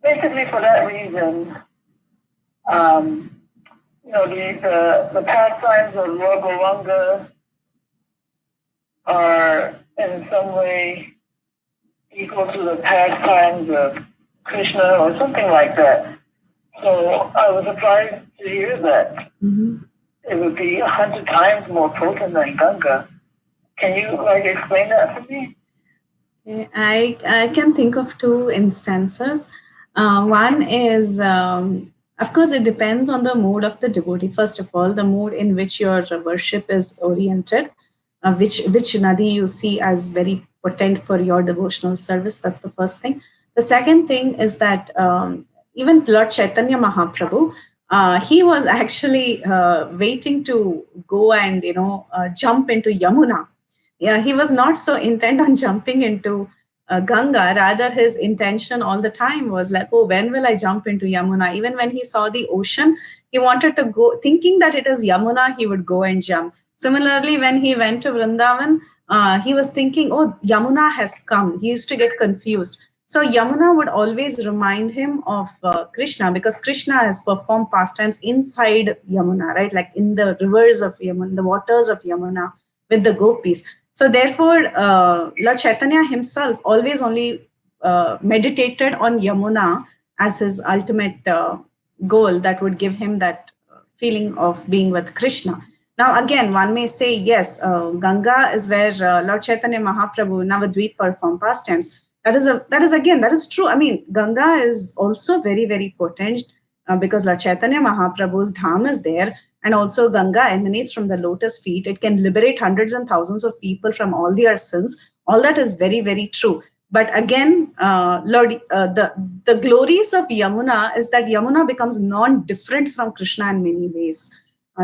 Basically for that reason, the pastimes of Lord Gauranga are in some way equal to the pastimes of Krishna or something like that. So I was surprised to hear that it would be 100 times more potent than Ganga. Can you explain that for me?
I can think of two instances. One is, of course, it depends on the mood of the devotee. First of all, the mood in which your worship is oriented, which Nadi you see as very potent for your devotional service. That's the first thing. The second thing is that even Lord Chaitanya Mahaprabhu, he was actually waiting to go and jump into Yamuna. Yeah, he was not so intent on jumping into Ganga. Rather, his intention all the time was like, oh, when will I jump into Yamuna? Even when he saw the ocean, he wanted to go, thinking that it is Yamuna, he would go and jump. Similarly, when he went to Vrindavan, he was thinking, oh, Yamuna has come. He used to get confused. So Yamuna would always remind him of Krishna, because Krishna has performed pastimes inside Yamuna, right? Like in the rivers of Yamuna, the waters of Yamuna with the gopis. So therefore, Lord Chaitanya himself always only meditated on Yamuna as his ultimate goal that would give him that feeling of being with Krishna. Now, again, one may say, yes, Ganga is where Lord Chaitanya Mahaprabhu, Navadvip performed pastimes. That is true. I mean, Ganga is also very, very potent because Lord Chaitanya Mahaprabhu's dham is there, and also Ganga emanates from the lotus feet. It can liberate hundreds and thousands of people from all their sins. All that is very, very true. But again, the glories of Yamuna is that Yamuna becomes non-different from Krishna in many ways.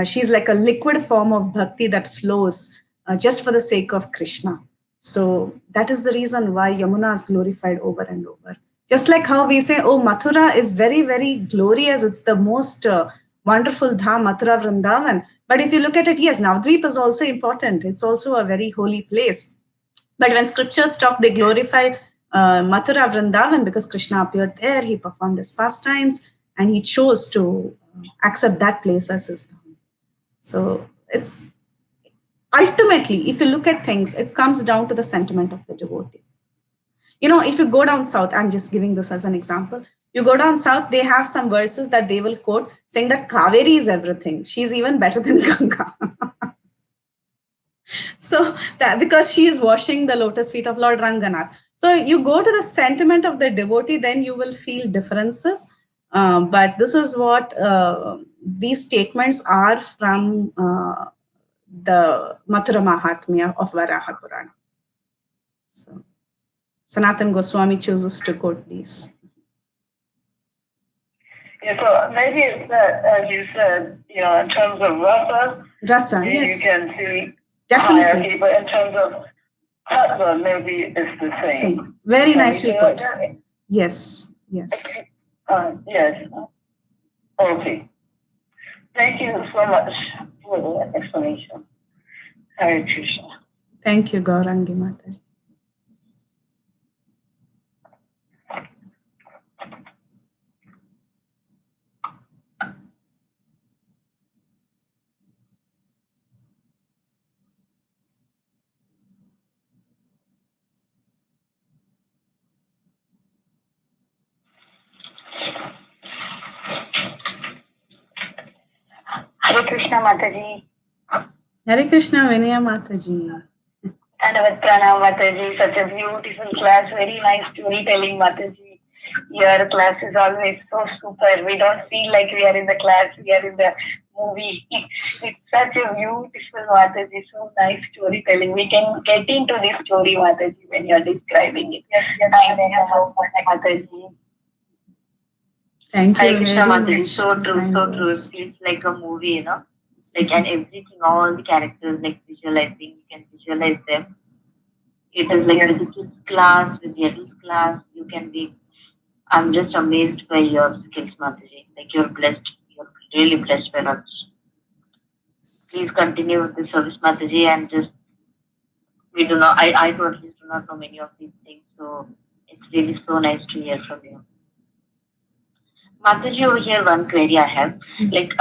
She's like a liquid form of bhakti that flows just for the sake of Krishna. So that is the reason why Yamuna is glorified over and over. Just like how we say, oh, Mathura is very, very glorious. It's the most wonderful dham, Mathura Vrindavan. But if you look at it, yes, Navadvip is also important. It's also a very holy place. But when scriptures talk, they glorify Mathura Vrindavan because Krishna appeared there, he performed his pastimes, and he chose to accept that place as his dham. So it's ultimately, if you look at things, it comes down to the sentiment of the devotee. If you go down south, I'm just giving this as an example. You go down south, they have some verses that they will quote saying that Kaveri is everything. She's even better than Ganga. So that because she is washing the lotus feet of Lord Ranganath. So you go to the sentiment of the devotee, then you will feel differences. But this is what these statements are from the Mathura Mahatmya of Varaha Purana. So Sanatan Goswami chooses to quote these.
Yeah, so maybe it's that, as you said, in terms of rasa,
yes.
You can see
definitely
hierarchy, but in terms of tattva, maybe it's the same.
Very nicely put. Yes.
Yes. Okay. Thank you so much for the explanation. Hare Krishna.
Thank you, Gaurangi Mataji.
Hare Krishna Mataji.
Hare Krishna Vinaya Mataji.
Dhanyavad Pranam Mataji. Such a beautiful class. Very nice storytelling Mataji. Your class is always so super. We don't feel like we are in the class. We are in the movie. It's such a beautiful Mataji. So nice storytelling. We can get into this story Mataji when you are describing it. Yes, Mataji.
Thank you.
Hare Krishna Mataji. So true, so true. It's like a movie, Like, and everything, all the characters, like visualizing, you can visualize them. It is like with the kids class, with the adult class, you can be. I'm just amazed by your skills, Mataji. Like, you're blessed. You're really blessed by us. Please continue with the service, Mataji, and just, I totally do not know many of these things, so it's really so nice to hear from you. Mataji, over here, one query I have. Like,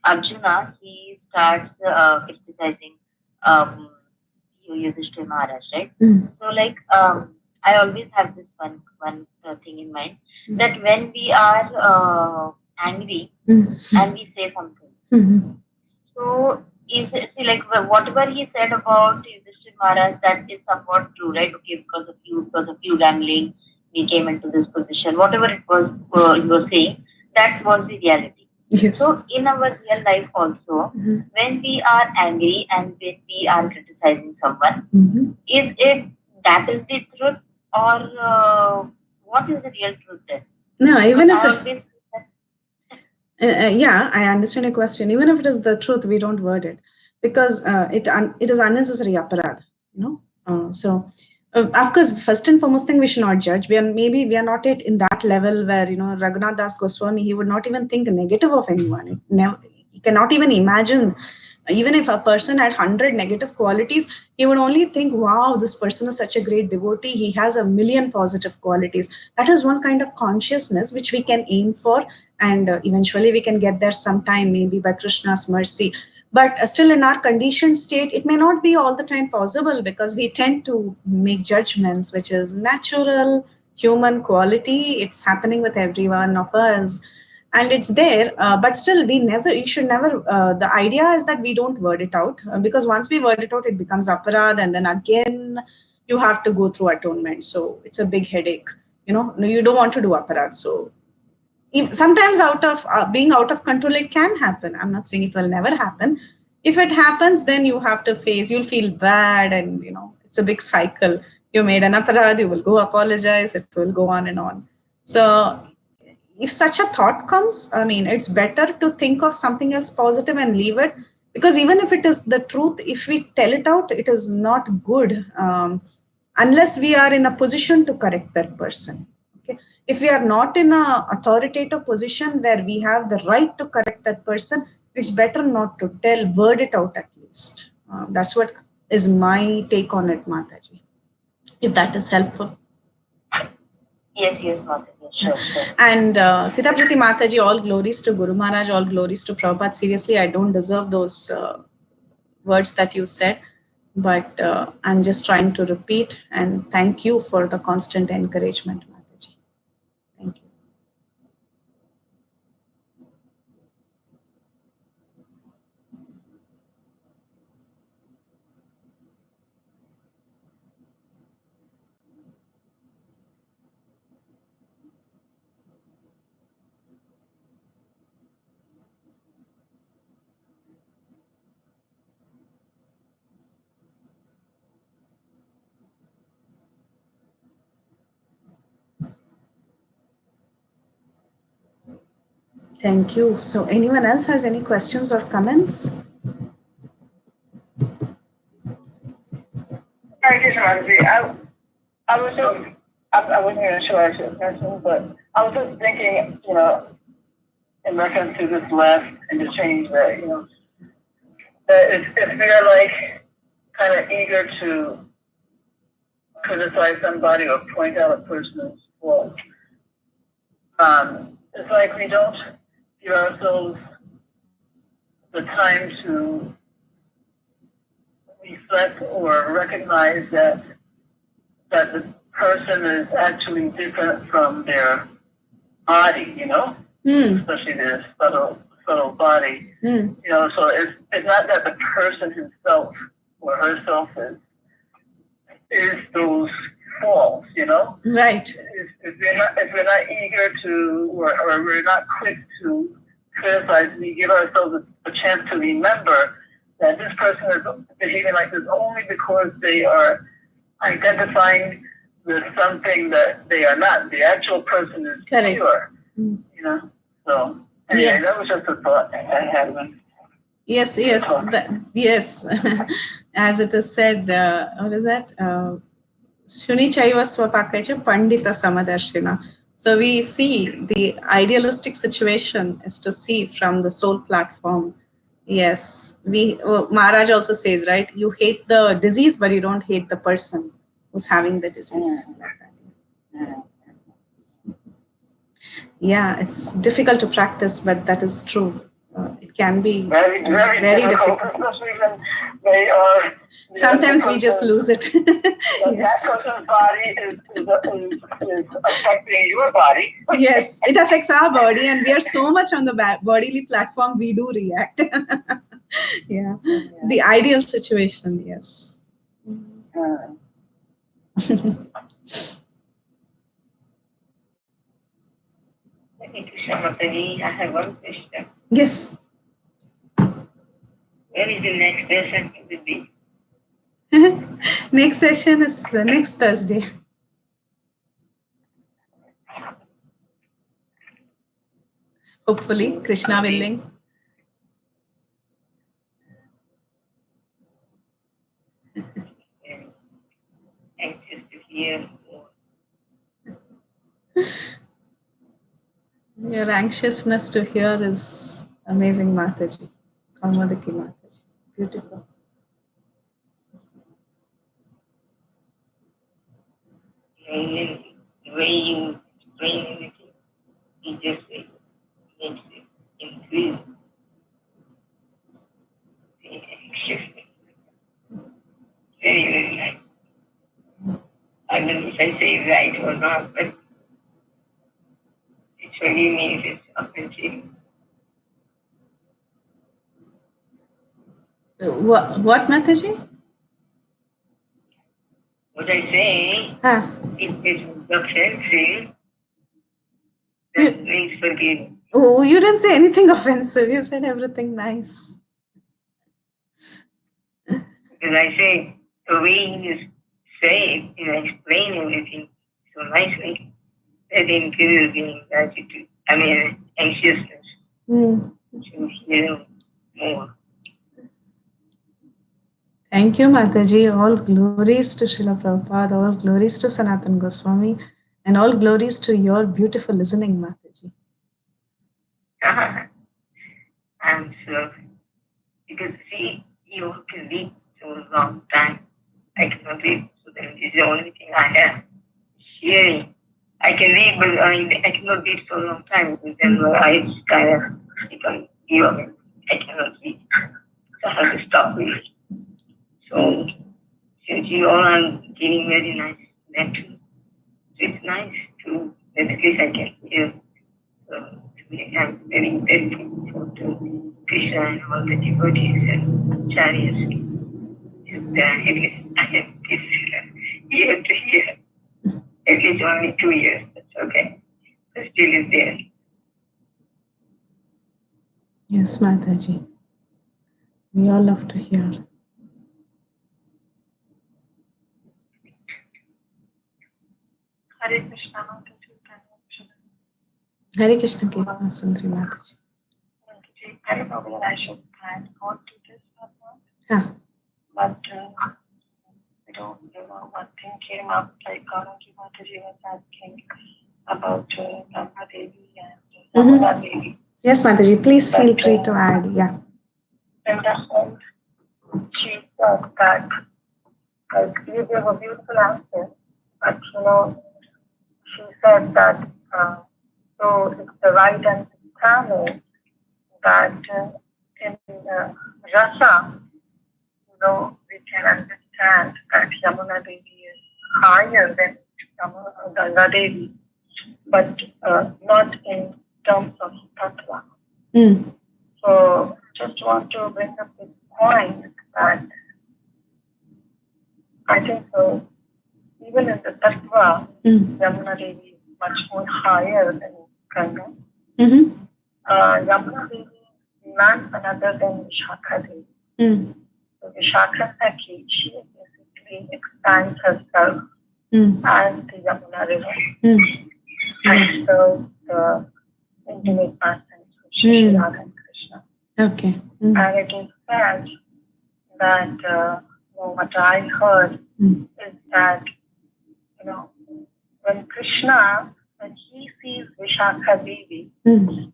Arjuna, he starts criticizing Yudhishthira Maharaj, right? So, like, I always have this one thing in mind, that when we are angry and we say something, so like whatever he said about Yudhishthira Maharaj, that is somewhat true, right? Okay, because of you gambling, we came into this position. Whatever it was you were saying, that was the reality.
Yes.
So in our real life also, when we are angry and when we are criticizing someone, is it that is the truth, or what is the real truth then?
No, even if yeah, I understand your question. Even if it is the truth, we don't word it because it is unnecessary aparad. So of course, first and foremost thing, we should not judge. We are not yet in that level where Raghunath Das Goswami, he would not even think negative of anyone. He cannot even imagine. Even if a person had 100 negative qualities, he would only think, wow, this person is such a great devotee. He has 1,000,000 positive qualities. That is one kind of consciousness which we can aim for. And eventually we can get there sometime, maybe by Krishna's mercy. But still in our conditioned state, it may not be all the time possible because we tend to make judgments, which is natural human quality. It's happening with every one of us. And it's there, but still you should never, the idea is that we don't word it out because once we word it out, it becomes aparad and then again, you have to go through atonement. So it's a big headache. You don't want to do aparad. So sometimes being out of control, it can happen. I'm not saying it will never happen. If it happens, then you have to face, you'll feel bad and, it's a big cycle. you made an aparad, you will go apologize, it will go on and on. So if such a thought comes, I mean, it's better to think of something else positive and leave it, because even if it is the truth, if we tell it out, it is not good unless we are in a position to correct that person. Okay, if we are not in a authoritative position where we have the right to correct that person, it's better not to tell, word it out at least. That's what is my take on it, Mataji, if that is helpful.
Yes, Mataji. Sure.
And Sitapriti Mataji, all glories to Guru Maharaj, all glories to Prabhupada. Seriously, I don't deserve those words that you said, but I'm just trying to repeat, and thank you for the constant encouragement, Mataji. Thank you. Thank you. So anyone else has any questions or comments?
Thank you, Mataji. I was just, I wasn't even sure I should mention, but I was just thinking, in reference to this last interchange that, that if we are like kind of eager to criticize somebody or point out a person's fault, it's like we don't give ourselves the time to reflect or recognize that the person is actually different from their body, especially their subtle body. So it's not that the person himself or herself is those faults,
Right.
If we're not eager to, or we're not quick to criticize, we give ourselves a chance to remember that this person is behaving like this only because they are identifying with something that they are not. The actual person is pure, So anyway, yes. That was just a thought I had when.
Yes. Yes. As it is said, what is that? Shuni Chaiva Swapakacha Pandita Samadarshina. So we see the idealistic situation is to see from the soul platform. Yes, Maharaj also says, right? You hate the disease, but you don't hate the person who's having the disease. Yeah, it's difficult to practice, but that is true. It can be
very difficult.
Sometimes we just lose it.
Yes. That person's body is affecting your body.
Yes, it affects our body, and we are so much on the bodily platform, we do react. Yeah, the ideal situation, yes.
I have one question.
Yes.
When is the next session going to be?
Next session is the next Thursday. Hopefully, Krishna willing.
Anxious to hear more.
Your anxiousness to hear is amazing, Mataji. Kalmadiki Mataji. Beautiful.
The way you explain it, it just makes it increase the anxiousness. Very nice. I don't know if I say right or not, but it really means it's authentic.
What, Mataji?
What I say, it is offensive. That means forgive.
Oh, you didn't say anything offensive. You said everything nice.
Because I say, the way you say, explain everything so nicely that increases the gratitude. Anxiousness to hear more.
Thank you, Mataji. All glories to Srila Prabhupada, all glories to Sanatan Goswami, and all glories to your beautiful listening, Mataji.
And so, because see, you can read for a long time. I cannot read, so then this is the only thing I have. Hearing. I can read, but I cannot read for a long time because then my eyes kind of become evil. I cannot read. So I have to stop reading. So, since you all are giving very nice lecture, so it's nice to, at least I can hear. I'm very thankful to Krishna and all the devotees and chariots. And at least I have this year to year. At least only 2 years, that's okay. But still is there.
Yes, Mataji. We all love to hear.
Hare Krishna, Mataji.
Hare Krishna Kirtana Sundari Mataji.
Mataji, I don't know whether I should add on to this or not.
Yeah.
But one thing came up, like Gauraji Mataji was asking about Brahma Devi and Yamuna Devi.
Yes, Mataji, please feel free to add. Yeah.
In the end, she said that, you gave a beautiful answer, but she said that so it's the right understanding that in Rasa, we can understand that Yamuna Devi is higher than Ganga Devi, but not in terms of tattva. So just want to bring up this point that I think so. Even in the tattva, Yamuna Devi is much more higher than Ganga. Yamuna Devi is none other than Vishakha Devi. So Vishakha Saki, she basically expands herself as the Yamuna River and serves the intimate persons of Shri Radha and Krishna.
Okay.
And it is said that what I heard is that when Krishna, when he sees Vishakha Devi,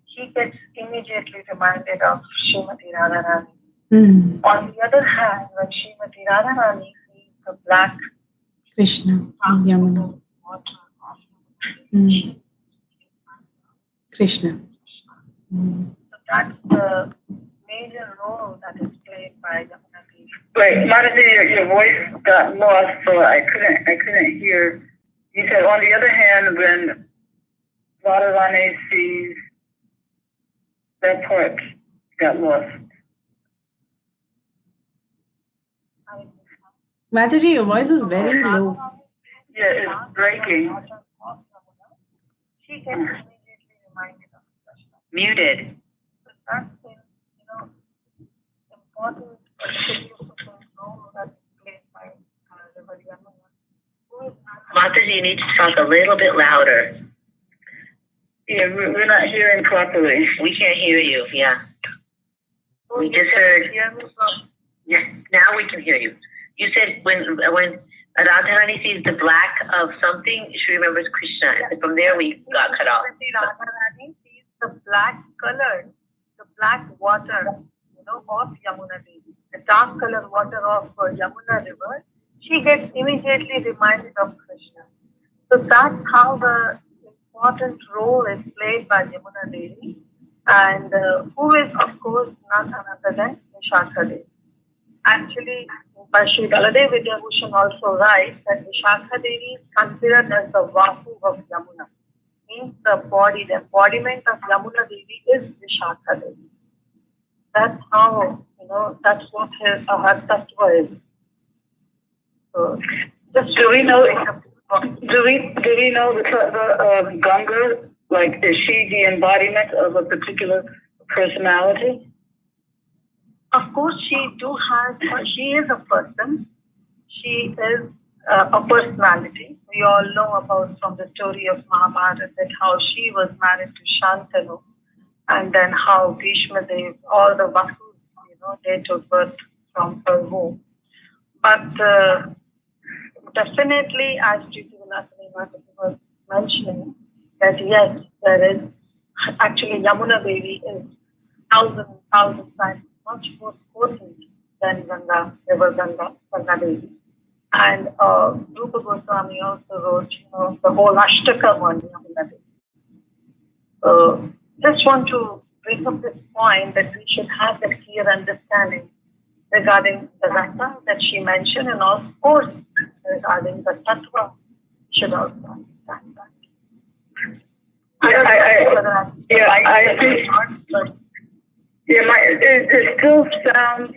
he gets immediately reminded of Srimati Radharani. On the other hand, when Srimati Radharani sees the black
Krishna, Yamuna, Krishna.
So that's the major role that is played by Yamuna Devi.
Wait, Mataji, your voice got lost, so I couldn't hear. You said, on the other hand, when Radharani sees, that part got lost.
Mataji, your voice is very low.
Yeah, it's breaking.
She gets immediately reminded of Krishna.
Muted.
So that's important role that is played by River Yamuna.
Mataji, you need to talk a little bit louder. Yeah, we're not hearing properly. We can't hear you, yeah. We just heard. Yeah, now we can hear you. You said when Radharani sees the black of something, she remembers Krishna. And from there we got cut off.
Radharani sees the black color, the black water, of Yamuna Devi, the dark colored water of Yamuna River. She gets immediately reminded of Krishna. So that's how the important role is played by Yamuna Devi, and who is, of course, none other than Vishakha Devi. Actually, Sri Baladev Vidyabhushan also writes that Vishakha Devi is considered as the Vahu of Yamuna. Means the body, the embodiment of Yamuna Devi is Vishakha Devi. That's how, that's what her tattva is. So, just
do we know the Ganga? Like, is she the embodiment of a particular personality?
Of course, she is a person. She is a personality. We all know about from the story of Mahabharata that how she was married to Shantanu, and then how Bhishma Dev, all the Vasus, they took birth from her womb. But definitely, as Jyoti was mentioning, that yes, there is actually Yamuna Devi is thousand times much more potent than Ganga Devi. And Rupa Goswami also wrote, the whole Ashtakam on Yamuna Devi. Just want to bring up this point that we should have that clear understanding regarding the rasa that she mentioned, and of course regarding the tattva, we should also understand that.
It still sounds,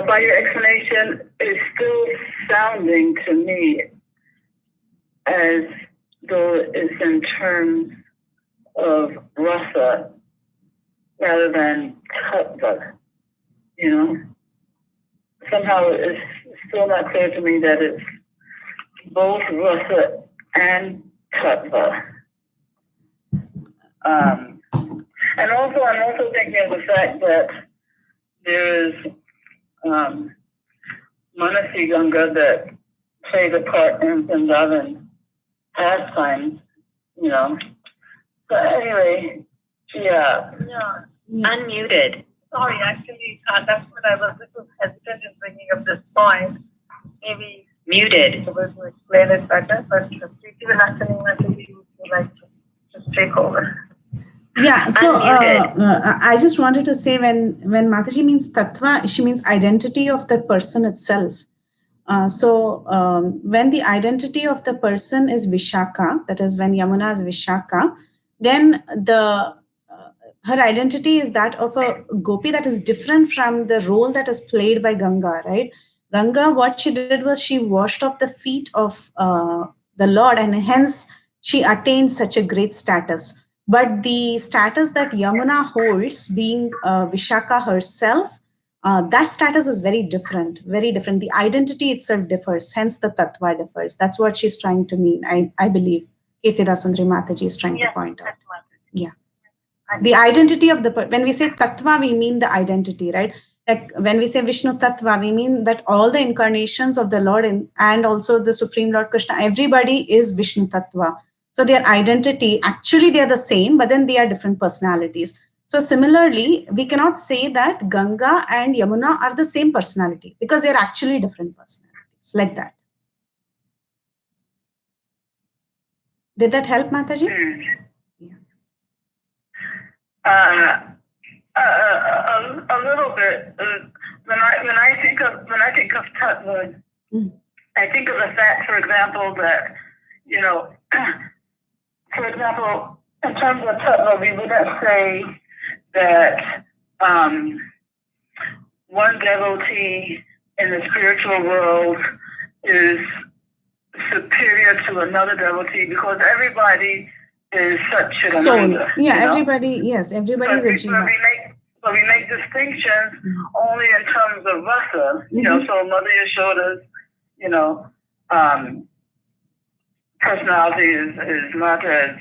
by your explanation, it's still sounding to me as though it's in terms of rasa rather than tattva. Somehow it's still not clear to me that it's both rasa and tattva. And also, I'm also thinking of the fact that there is Manasi Ganga that plays a part in Vrindavan pastimes, So anyway, yeah.
Unmuted. Sorry, actually, that's what I was a little hesitant in bringing up this point. Maybe
muted.
To explain it better, but Preeti will actually would like to just take over.
Yeah, so I just wanted to say when Mataji means tattva, she means identity of the person itself. So when the identity of the person is Vishaka, that is when Yamuna is Vishaka, then her identity is that of a gopi that is different from the role that is played by Ganga, right? Ganga, what she did was she washed off the feet of the Lord, and hence she attained such a great status. But the status that Yamuna holds, being Vishaka herself, that status is very different, very different. The identity itself differs, hence the tattva differs. That's what she's trying to mean, I believe. Kirtidasundari Mataji is trying to point out. Yeah. The identity of when we say tattva, we mean the identity, right? Like when we say Vishnu tattva, we mean that all the incarnations of the Lord and also the Supreme Lord Krishna, everybody is Vishnu tattva. So their identity, actually they are the same, but then they are different personalities. So similarly, we cannot say that Ganga and Yamuna are the same personality because they're actually different personalities, like that. Did that help, Mataji?
Yeah. A little bit. When I think of tattva, I think of the fact, for example, that for example, in terms of tattva, we wouldn't say that one devotee in the spiritual world is superior to another devotee because everybody is such a
soul. Yeah, everybody. Yes, everybody is a jiva.
But we make distinctions only in terms of rasa. So Mother Yashoda's, personality is not as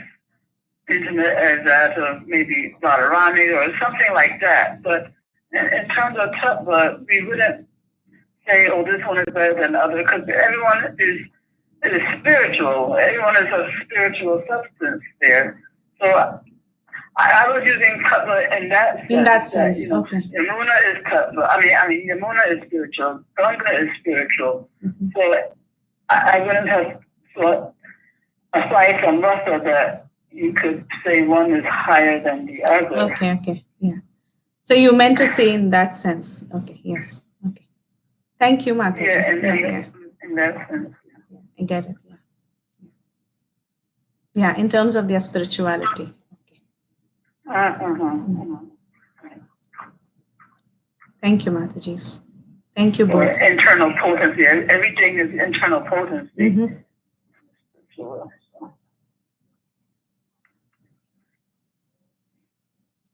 intimate as that of maybe Radharani or something like that. But in terms of tattva, we wouldn't say, oh, this one is better than the other, because everyone is spiritual. Everyone is a spiritual substance there. So I was using tattva in that sense.
In that sense, okay.
Yamuna is tattva. I mean, Yamuna is spiritual. Ganga is spiritual. So I wouldn't have thought, aside from rasa, that you could say one is higher than the other.
Okay, yeah. So you meant to say in that sense. Okay, yes. Okay. Thank you, Mataji.
Yeah, in that sense.
I get it, yeah. Yeah, in terms of their spirituality. Okay. Thank you, Mataji. Thank you both.
Internal potency. Everything is internal potency.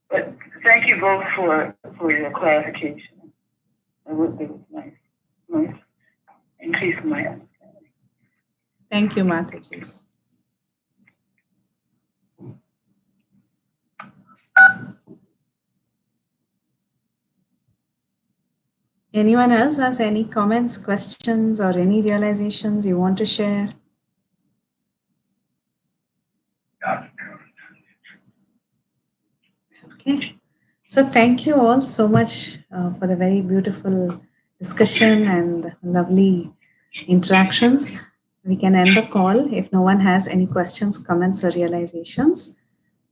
But thank you both for your clarification. It was nice and clear.
least my understanding.
Thank you, Mataji. Anyone else has any comments, questions, or any realizations you want to share? Okay. So thank you all so much for the very beautiful discussion and lovely interactions. We can end the call if no one has any questions, comments, or realizations.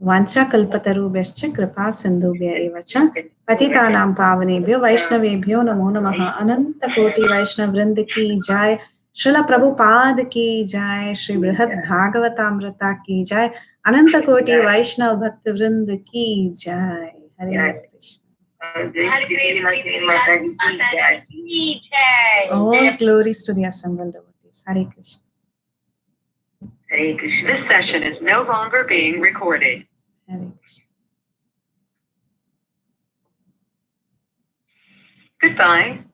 Vancha kalpatarubhyascha kripa sindhubhya evacha patitanam pavanebhyo vaishnavebhyo namo namaha ananta koti vaishnav vrind ki jai Srila Prabhupada ki jai Shri Brhad Bhagavatamrta ki jai Ananta koti Vaishnav Bhakta Vrind ki jai Hare Krishna. All glories to the assembled devotees. Hare Krishna.
Hare Krishna. This session is no longer being recorded.
Hare Krishna.
Goodbye.